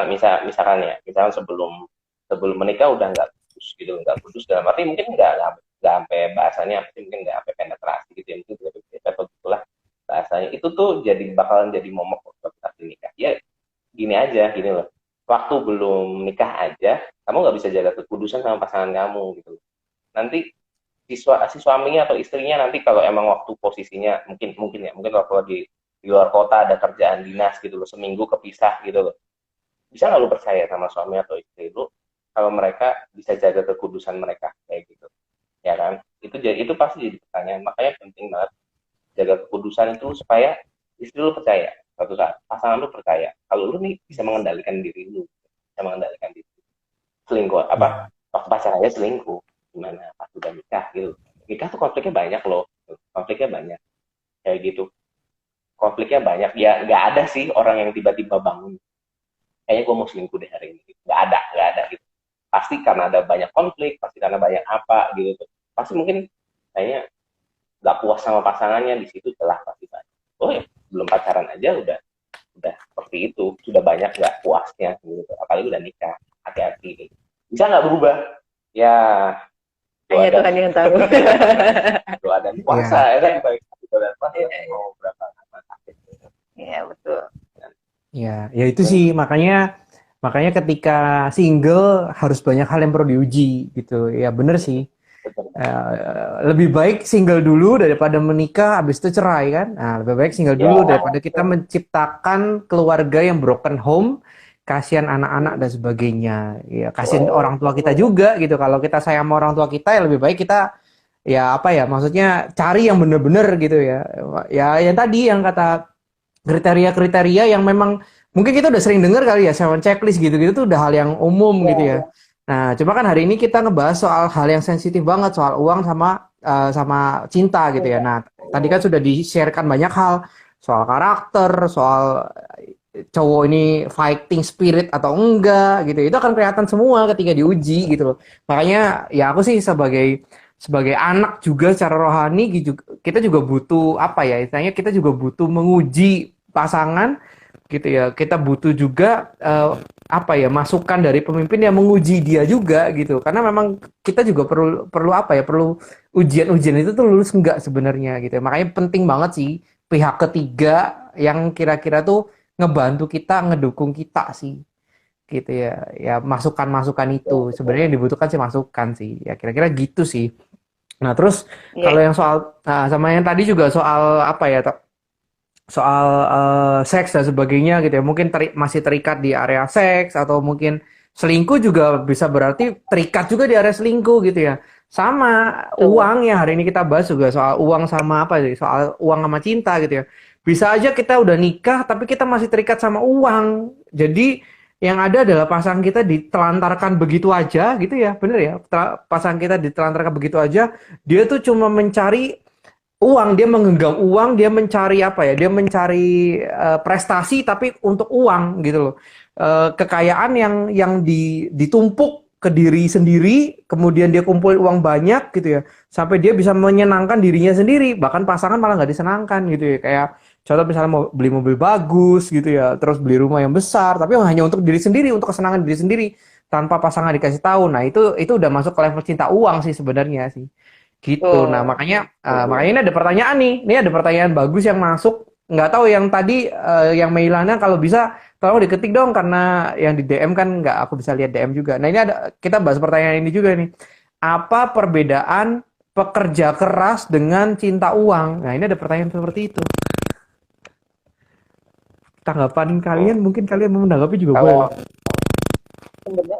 S2: misalkan sebelum sebelum menikah udah nggak kudus dalam arti mungkin nggak sampai bahasanya, mungkin nggak sampai penetrasi gitu ya, mungkin atau gitulah bahasanya, itu tuh bakalan jadi momok waktu kita nikah ya. Gini loh, waktu belum nikah aja kamu nggak bisa jaga kekudusan sama pasangan kamu gitu loh. Nanti si suaminya atau istrinya nanti kalau emang waktu posisinya mungkin waktu lagi di luar kota ada kerjaan dinas gitu loh, seminggu kepisah gitu loh, bisa nggak lu percaya sama suami atau istri lu kalau mereka bisa jaga kekudusan mereka kayak gitu ya kan? Itu pasti jadi pertanyaan. Makanya penting banget jaga kekudusan itu supaya istri lu percaya, suatu saat pasangan lu percaya kalau lu nih bisa mengendalikan diri lu, bisa mengendalikan diri. Selingkuh apa, waktu pacaran aja selingkuh, gimana pas udah nikah gitu. Nikah tuh konfliknya banyak loh, konfliknya banyak kayak gitu, konfliknya banyak ya. Nggak ada sih orang yang tiba-tiba bangun kayaknya gue mau selingkuh deh hari ini, nggak ada gitu. Pasti karena ada banyak konflik, pasti karena banyak apa gitu, pasti mungkin kayaknya nggak puas sama pasangannya, di situ celah pasti banyak. Oh ya, belum pacaran aja udah seperti itu, sudah banyak nggak puasnya gitu, apalagi udah nikah. Hati-hati, bisa nggak berubah ya,
S3: Hanya Tuhan yang tahu.
S2: doa dan puasa ya kan, baik doa dan puasa mau berapa lama sakit.
S3: Iya betul.
S1: Ya itu sih makanya ketika single harus banyak hal yang perlu diuji gitu. Ya bener sih. Lebih baik single dulu daripada menikah habis itu cerai kan. Nah, lebih baik single dulu daripada kita menciptakan keluarga yang broken home, kasihan anak-anak dan sebagainya. Ya kasihan orang tua kita juga gitu. Kalau kita sayang sama orang tua kita ya lebih baik kita ya apa ya, maksudnya cari yang bener-bener gitu ya. Ya yang tadi yang kata kriteria-kriteria yang memang mungkin kita udah sering dengar kali ya, seven checklist gitu-gitu tuh udah hal yang umum gitu ya. Nah, cuma kan hari ini kita ngebahas soal hal yang sensitif banget, soal uang sama cinta gitu ya. Nah, tadi kan sudah di-sharekan banyak hal soal karakter, soal cowok ini fighting spirit atau enggak gitu. Itu akan kelihatan semua ketika diuji gitu loh. Makanya ya aku sih sebagai anak juga secara rohani kita juga butuh apa ya, istilahnya kita juga butuh menguji pasangan gitu ya. Kita butuh juga apa ya, masukan dari pemimpin yang menguji dia juga gitu. Karena memang kita juga perlu apa ya, perlu ujian-ujian itu tuh lulus enggak sebenarnya gitu. Makanya penting banget sih pihak ketiga yang kira-kira tuh ngebantu kita, ngedukung kita sih gitu ya. Ya masukan-masukan itu. Sebenarnya yang dibutuhkan sih masukan sih. Ya kira-kira gitu sih. Nah, terus
S3: Iya,
S1: kalau yang soal sama yang tadi juga soal apa ya, soal seks dan sebagainya gitu ya. Mungkin masih terikat di area seks atau mungkin selingkuh juga bisa berarti terikat juga di area selingkuh gitu ya. Sama
S3: betul.
S1: uang yang hari ini kita bahas juga soal uang sama apa sih? Soal uang sama cinta gitu ya. Bisa aja kita udah nikah tapi kita masih terikat sama uang. Jadi yang ada adalah pasangan kita ditelantarkan begitu aja gitu ya. Bener ya? Pasangan kita ditelantarkan begitu aja. Dia tuh cuma mencari uang, dia menggenggam uang, dia mencari apa ya? Dia mencari prestasi tapi untuk uang gitu loh. Kekayaan yang ditumpuk ke diri sendiri, kemudian dia kumpulin uang banyak gitu ya, sampai dia bisa menyenangkan dirinya sendiri, bahkan pasangan malah nggak disenangkan gitu ya. Kayak contoh misalnya mau beli mobil bagus gitu ya, terus beli rumah yang besar, tapi hanya untuk diri sendiri, untuk kesenangan diri sendiri, tanpa pasangan dikasih tahu. Nah itu udah masuk ke level cinta uang sih sebenarnya sih. Gitu. Nah,
S3: Betul.
S1: makanya ini ada pertanyaan nih. Ini ada pertanyaan bagus yang masuk. Nggak tahu yang tadi yang Meilana kalau bisa tolong diketik dong karena yang di DM kan nggak aku bisa lihat DM juga. Nah, ini ada kita bahas pertanyaan ini juga nih. Apa perbedaan pekerja keras dengan cinta uang? Nah, ini ada pertanyaan seperti itu. Tanggapan kalian
S2: Hmm.
S1: mungkin kalian mau menanggapi juga boleh loh.
S2: Kalau
S3: Sebenarnya,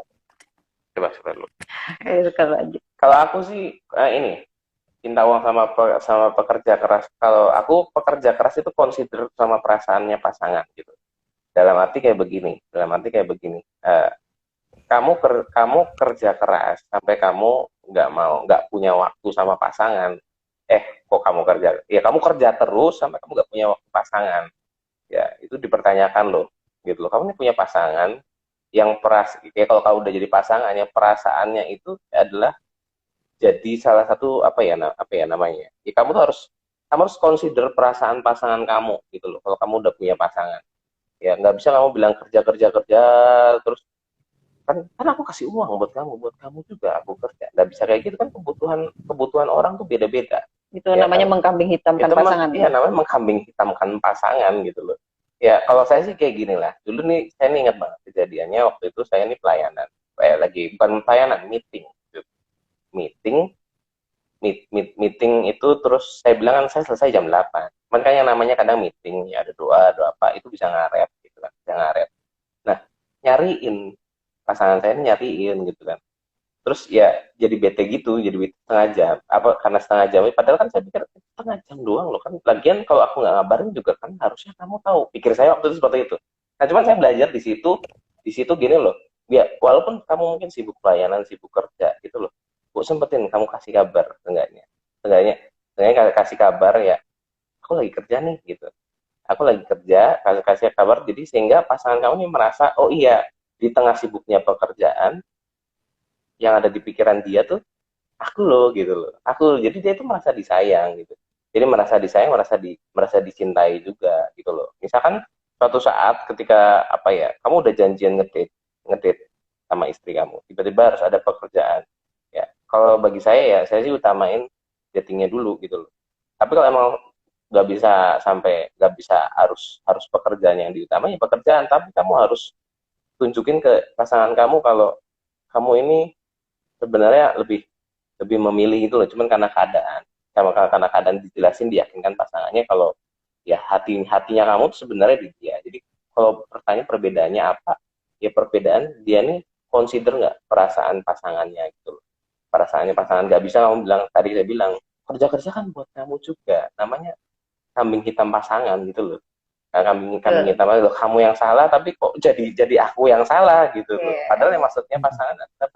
S2: coba lu.
S3: kalau aja.
S2: Kalau aku sih ini cinta uang sama pekerja keras. Kalau aku pekerja keras itu consider sama perasaannya pasangan gitu. Dalam arti kayak begini. Kamu kerja keras sampai kamu nggak punya waktu sama pasangan. Kok kamu kerja terus sampai kamu nggak punya waktu pasangan. Ya, itu dipertanyakan loh. Gitu loh. Kamu ini punya pasangan yang kalau kamu udah jadi pasangan, yang perasaannya itu adalah jadi salah satu apa ya namanya. Ya, kamu harus consider perasaan pasangan kamu gitu loh. Kalau kamu udah punya pasangan. Ya, nggak bisa kamu bilang kerja kerja kerja terus kan aku kasih uang buat kamu juga aku kerja, nggak bisa kayak gitu kan. Kebutuhan kebutuhan orang tuh beda-beda
S3: Itu
S2: ya
S3: namanya
S2: kan.
S3: mengkambing hitamkan
S2: Itu
S3: pasangan
S2: ya
S3: ya.
S2: namanya mengkambing hitamkan pasangan gitu loh. Ya kalau saya sih kayak gini lah, dulu nih saya nih ingat banget kejadiannya waktu itu. Saya nih pelayanan, lagi bukan pelayanan, meeting meeting itu. Terus saya bilang kan saya selesai jam 8. Cuman kan yang namanya kadang meeting ya ada doa doa apa itu bisa ngaret gitu kan, bisa ngaret. Nah, nyariin pasangan saya ini nyariin gitu kan. Terus ya jadi bete gitu, jadi bete setengah jam. Apa karena setengah jam? Padahal kan saya pikir setengah jam doang loh kan. Lagian kalau aku nggak ngabarin juga kan harusnya kamu tahu. Pikir saya waktu itu seperti itu. Nah, cuman saya belajar di situ gini loh. Ya, walaupun kamu mungkin sibuk pelayanan, sibuk kerja gitu loh. Bu sempetin kamu kasih kabar enggaknya. Enggaknya, enggaknya kasih kabar ya. Aku lagi kerja nih gitu. Aku lagi kerja, kasih kabar jadi sehingga pasangan kamu nih merasa, oh iya, di tengah sibuknya pekerjaan yang ada di pikiran dia tuh aku loh gitu loh, aku. Jadi dia tuh merasa disayang gitu, jadi merasa disayang, merasa dicintai juga gitu loh. Misalkan suatu saat ketika apa ya, kamu udah janjian ngedate ngedate sama istri kamu, tiba-tiba harus ada pekerjaan. Ya kalau bagi saya ya saya sih utamain datingnya dulu gitu loh. Tapi kalau emang nggak bisa harus harus pekerjaan yang diutamanya, pekerjaan, tapi kamu harus tunjukin ke pasangan kamu kalau kamu ini sebenarnya lebih lebih memilih itu loh. Cuman karena keadaan dijelasin, diyakinkan pasangannya kalau ya hatinya kamu tuh sebenarnya di dia. Jadi kalau pertanyaan perbedaannya apa, ya perbedaan dia nih consider nggak perasaan pasangannya gitu loh. Perasaannya pasangan, nggak bisa kamu bilang, tadi saya bilang kerja kerja kan buat kamu juga, namanya kambing hitam pasangan gitu loh. Nah, kambing kambing hitam loh, kamu yang salah tapi kok jadi aku yang salah gitu loh. Padahal yang maksudnya pasangan adalah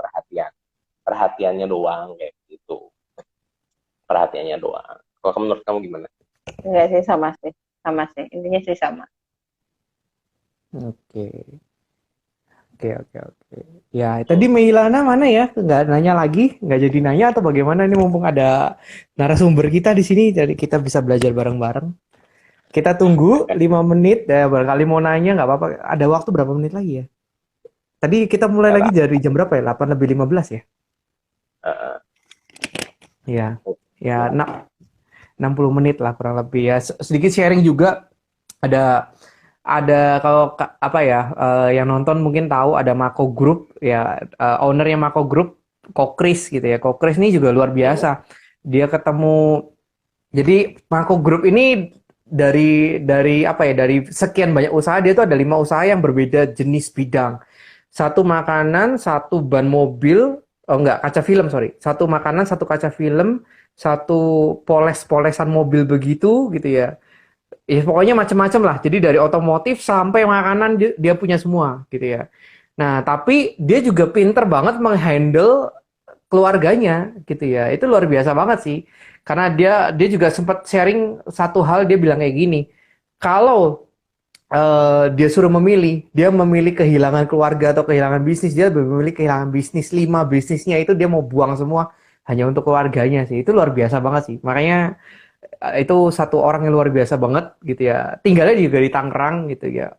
S2: perhatiannya doang kayak gitu, perhatiannya doang. Kalau menurut kamu gimana?
S3: Enggak sih, sama sih, intinya sih sama.
S1: Oke. Oke, oke, oke. Ya, tadi Meilana mana ya? Nggak nanya lagi? Nggak jadi nanya atau bagaimana? Ini mumpung ada narasumber kita di sini, jadi kita bisa belajar bareng-bareng. Kita tunggu 5 menit, ya barangkali mau nanya nggak apa-apa. Ada waktu berapa menit lagi ya? Tadi kita mulai lagi dari jam berapa ya? 8:15 ya? Ya, ya 60 menit lah kurang lebih ya. Sedikit sharing juga. Ada ada kalau apa ya, yang nonton mungkin tahu ada Mako Group ya, ownernya Mako Group, Kokris gitu ya. Kokris ini juga luar
S2: Hmm.
S1: biasa. Dia ketemu, jadi Mako Group ini dari apa ya, dari sekian banyak usaha dia tuh ada 5 usaha yang berbeda jenis bidang. Satu makanan, satu ban mobil, oh enggak, kaca film, sorry. Satu makanan, satu kaca film, satu poles-polesan mobil begitu gitu ya. Ya pokoknya macam-macam lah. Jadi dari otomotif sampai makanan dia punya semua gitu ya. Nah, tapi dia juga pinter banget menghandle keluarganya gitu ya. Itu luar biasa banget sih. Karena dia juga sempat sharing satu hal, dia bilang kayak gini. Kalau dia suruh memilih, dia memilih kehilangan keluarga atau kehilangan bisnis, dia memilih kehilangan bisnis. 5 bisnisnya itu dia mau buang semua hanya untuk keluarganya sih. Itu luar biasa banget sih. Makanya itu satu orang yang luar biasa banget gitu ya. Tinggalnya juga di Tangerang gitu ya.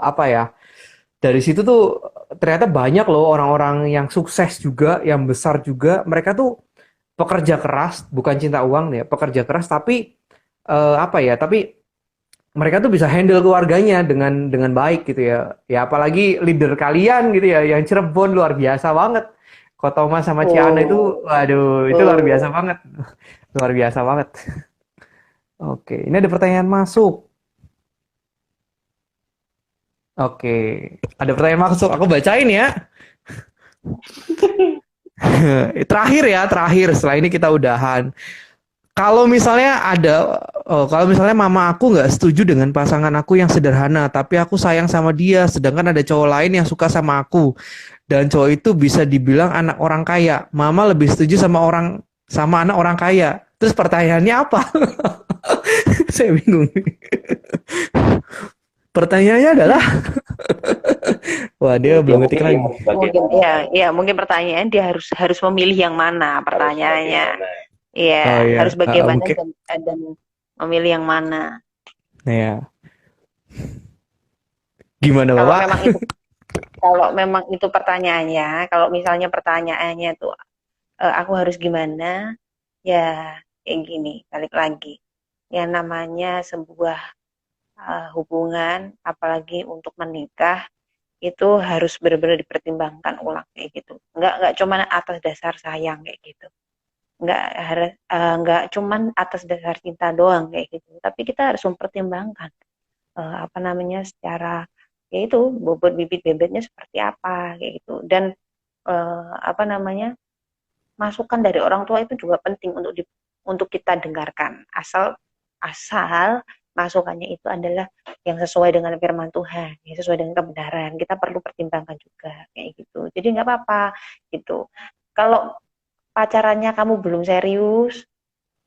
S1: Apa ya? Dari situ tuh ternyata banyak loh orang-orang yang sukses juga, yang besar juga. Mereka tuh pekerja keras, bukan cinta uang ya, pekerja keras tapi apa ya? Tapi mereka tuh bisa handle keluarganya dengan baik gitu ya. Ya apalagi leader kalian gitu ya, yang Cirebon luar biasa banget. Ko Thomas sama Ciana
S3: Oh,
S1: itu, waduh, itu luar biasa
S3: oh.
S1: banget. Luar biasa banget. Oke, ini ada pertanyaan masuk. Oke, ada pertanyaan masuk. Aku bacain ya. Terakhir ya, terakhir. Setelah ini kita udahan. Kalau misalnya kalau misalnya mama aku nggak setuju dengan pasangan aku yang sederhana, tapi aku sayang sama dia, sedangkan ada cowok lain yang suka sama aku, dan cowok itu bisa dibilang anak orang kaya. Mama lebih setuju sama anak orang kaya. Terus pertanyaannya apa? Saya bingung. Pertanyaannya adalah, wah dia
S2: Ya
S1: belum ngetik
S2: mungkin dia
S1: lagi.
S2: harus
S3: Mungkin
S2: bagaimana,
S3: ya mungkin pertanyaan dia harus harus memilih yang mana
S2: harus
S3: pertanyaannya.
S2: bagaimana.
S1: Oh
S3: Iya,
S1: ya,
S3: harus bagaimana
S1: mungkin.
S3: dan memilih yang mana.
S1: Ya, gimana
S3: Kalau memang
S1: Bapak?
S3: itu kalau memang itu pertanyaannya, kalau misalnya pertanyaannya tuh aku harus gimana? Ya kayak gini, balik lagi. Yang namanya sebuah hubungan, apalagi untuk menikah, itu harus benar-benar dipertimbangkan ulang kayak gitu. Nggak cuman atas dasar sayang kayak gitu. Nggak cuman atas dasar cinta doang kayak gitu. Tapi kita harus mempertimbangkan apa namanya secara yaitu bobot bibit bebetnya seperti apa kayak gitu. Dan apa namanya masukan dari orang tua itu juga penting untuk kita dengarkan asal asal masukannya itu adalah yang sesuai dengan firman Tuhan, yang sesuai dengan kebenaran. Kita perlu pertimbangkan juga kayak gitu. Jadi nggak apa-apa gitu. Kalau pacarannya kamu belum serius,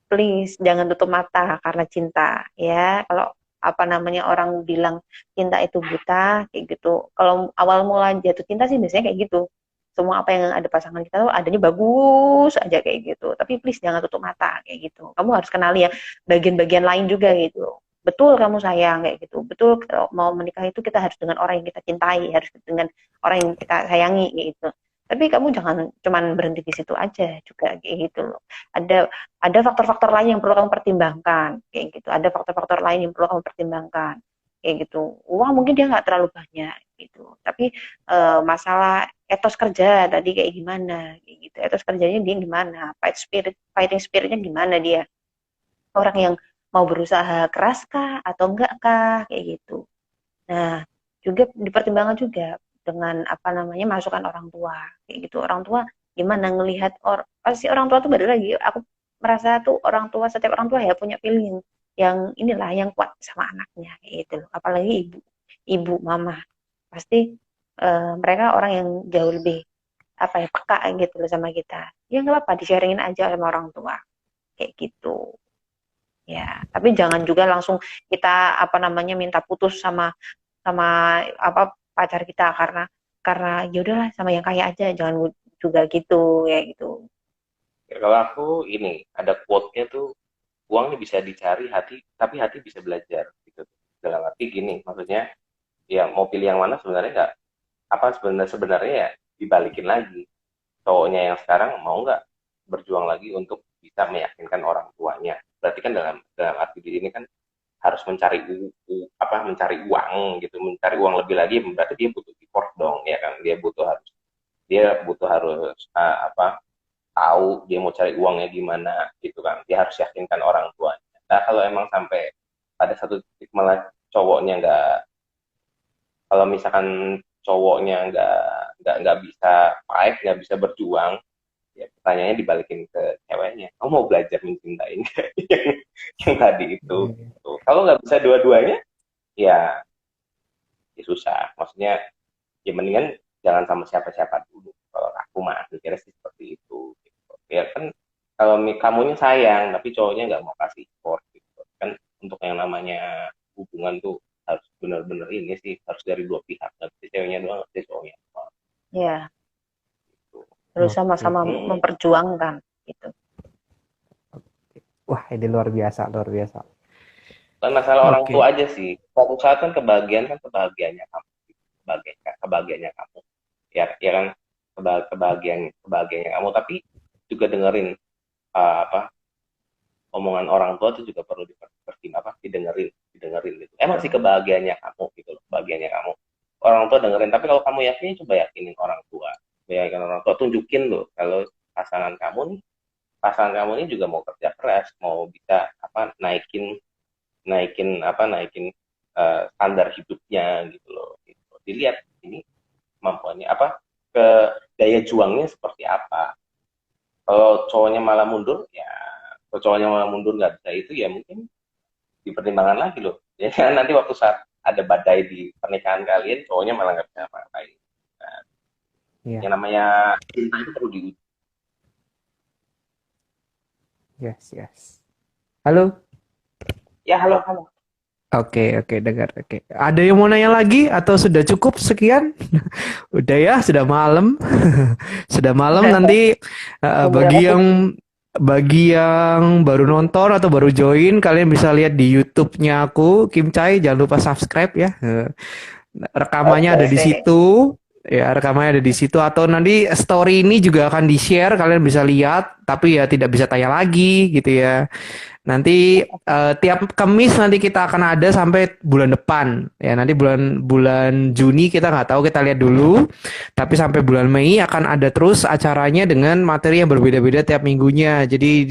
S3: please jangan tutup mata karena cinta ya. Kalau apa namanya orang bilang cinta itu buta kayak gitu. Kalau awal mula jatuh cinta sih biasanya kayak gitu. Semua apa yang ada pasangan kita tuh adanya bagus aja kayak gitu. Tapi please jangan tutup mata kayak gitu. Kamu harus kenali ya bagian-bagian lain juga gitu. Betul kamu sayang kayak gitu. Betul kalau mau menikah itu kita harus dengan orang yang kita cintai, harus dengan orang yang kita sayangi kayak gitu. Tapi kamu jangan cuman berhenti di situ aja juga kayak gitu loh. Ada faktor-faktor lain yang perlu kamu pertimbangkan kayak gitu, ada faktor-faktor lain yang perlu kamu pertimbangkan kayak gitu. Uang mungkin dia nggak terlalu banyak gitu, tapi masalah etos kerja tadi kayak gimana kayak gitu, etos kerjanya dia gimana, fighting spiritnya gimana, dia orang yang mau berusaha keras kah atau enggak kah kayak gitu. Nah, juga dipertimbangkan juga dengan apa namanya masukan orang tua kayak gitu. Orang tua gimana ngelihat pasti orang tua tuh beda lagi. Aku merasa tuh orang tua, setiap orang tua ya punya feeling yang inilah yang kuat sama anaknya kayak gitu loh. Apalagi ibu mama pasti mereka orang yang jauh lebih apa ya peka gitu loh sama kita. Ya nggak apa-apa di-sharingin aja sama orang tua kayak gitu. Ya, tapi jangan juga langsung kita apa namanya minta putus sama sama apa pacar kita karena ya udahlah sama yang kaya aja, jangan juga gitu ya gitu.
S2: Ya, kalau aku ini ada quote-nya tuh, uang ini bisa dicari hati, tapi hati bisa belajar gitu. Dalam arti gini, maksudnya ya mau pilih yang mana sebenarnya nggak, apa sebenarnya sebenarnya ya dibalikin lagi. Cowoknya yang sekarang mau nggak berjuang lagi untuk bisa meyakinkan orang tuanya. Berarti kan dalam dalam arti diri ini kan harus mencari uang gitu, mencari uang lebih lagi, berarti dia butuh effort dong, ya kan? Dia butuh harus tahu dia mau cari uangnya gimana gitu kan. Dia harus yakinkan orang tuanya. Nah, kalau emang sampai pada satu titik malah cowoknya kalau misalkan cowoknya nggak bisa fight, nggak bisa berjuang, ya pertanyaannya dibalikin ke ceweknya, kamu mau belajar mencintai nggak? yang tadi itu
S1: Iya.
S2: gitu. Kalau nggak bisa dua-duanya, ya, ya susah, maksudnya ya mendingan jangan sama siapa-siapa dulu. Kalau aku mah mikirnya sih seperti itu gitu. Ya kan, kalau kamunya sayang tapi cowoknya nggak mau kasih support gitu kan. Untuk yang namanya hubungan tuh harus benar-benar ini sih, harus dari dua pihak, nggak bisa ceweknya doang, nggak bisa cowoknya doang
S3: Ya,
S2: gitu.
S3: harus
S1: Oke.
S3: sama-sama memperjuangkan gitu.
S1: Wah, ini luar biasa, luar biasa.
S2: Bukan masalah orang
S1: Oke.
S2: tua aja sih, suatu saat kan kebahagiaannya kamu, kebahagiaannya kamu, ya kan, kebahagiaannya kamu, tapi juga dengerin apa omongan orang tua itu juga perlu didengerin gitu. Emang sih kebahagiaannya kamu gitu loh, kebahagiaannya kamu. Orang tua dengerin, tapi kalau kamu yakin, coba yakinin orang tua. Yakin orang tua, tunjukin loh kalau pasangan kamu nih, pasangan kamu ini juga mau kerja keras, mau bisa naikin naikin standar hidupnya gitu loh. Gitu. Dilihat ini kemampuannya ke daya juangnya seperti apa. Kalau cowoknya malah mundur, ya kalau cowoknya malah mundur nggak bisa itu, ya mungkin dipertimbangkan lagi loh. Ya kan, nanti waktu saat ada badai di pernikahan kalian, cowoknya malah nggak bisa apa-apain. Nah,
S1: Iya.
S2: yang namanya cinta itu perlu diuji.
S1: Yes, yes. Halo.
S2: Ya, halo, halo.
S1: Oke, oke, dengar. Oke. Ada yang mau nanya lagi atau sudah cukup sekian? Udah ya, sudah malam. Sudah malam nanti bagi yang baru nonton atau baru join, kalian bisa lihat di YouTube-nya aku, Kim Chai. Jangan lupa subscribe ya. Rekamannya ada di
S2: Oke.
S1: situ. Ya, rekamannya ada di situ, atau nanti story ini juga akan di-share, kalian bisa lihat, tapi ya tidak bisa tanya lagi gitu ya. Nanti tiap Kamis nanti kita akan ada sampai bulan depan. Ya, nanti bulan bulan Juni kita nggak tahu, kita lihat dulu. Tapi sampai bulan Mei akan ada terus acaranya dengan materi yang berbeda-beda tiap minggunya. Jadi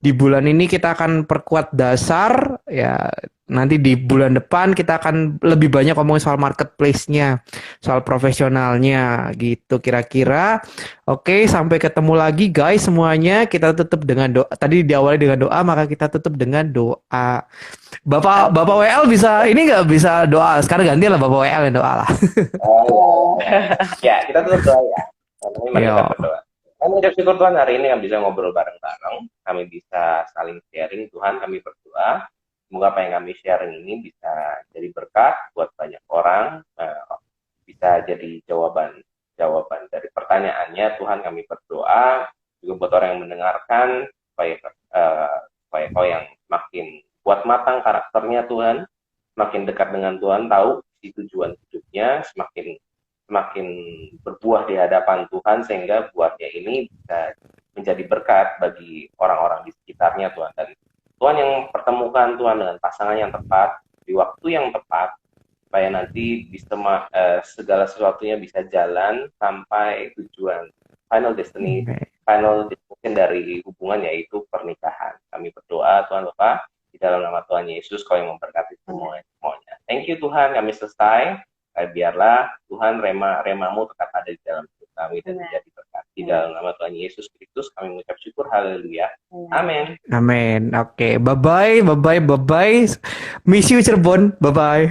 S1: di bulan ini kita akan perkuat dasar ya. Nanti di bulan depan kita akan lebih banyak ngomongin soal marketplace-nya, soal profesionalnya gitu kira-kira. Oke, sampai ketemu lagi guys semuanya. Kita tutup dengan doa. Tadi diawali dengan doa, maka kita tutup dengan doa. Bapak Bapak WL bisa ini nggak bisa doa? Sekarang gantilah Bapak WL yang doa lah.
S2: Oh, ya, kita tutup doa ya. Mari kita
S1: Yo.
S2: berdoa. Kami ucap syukur Tuhan, hari ini kami bisa ngobrol bareng-bareng. Kami bisa saling sharing. Tuhan, kami berdoa semoga apa yang kami sharing ini bisa jadi berkat buat banyak orang, bisa jadi jawaban dari pertanyaannya. Tuhan, kami berdoa juga buat orang yang mendengarkan, supaya kau yang makin buat matang karakternya Tuhan, makin dekat dengan Tuhan, tahu si tujuan hidupnya, semakin semakin berbuah di hadapan Tuhan, sehingga buahnya ini bisa menjadi berkat bagi orang-orang di sekitarnya Tuhan. Dan Tuhan yang pertemukan Tuhan dengan pasangan yang tepat di waktu yang tepat, supaya nanti bisa segala sesuatunya bisa jalan sampai tujuan final destination dari hubungan, yaitu pernikahan. Kami berdoa Tuhan Bapa, di dalam nama Tuhan Yesus, Kau yang memberkati semuanya. Thank you Tuhan, kami selesai. Biarlah Tuhan remamu tetap ada di dalam hidup kami dan menjadi berkat. Di dalam nama Tuhan Yesus Kristus kami mengucap syukur, haleluya. Amin.
S1: Amin. Oke, bye bye, bye bye, bye bye. Miss you Cirebon. Bye bye.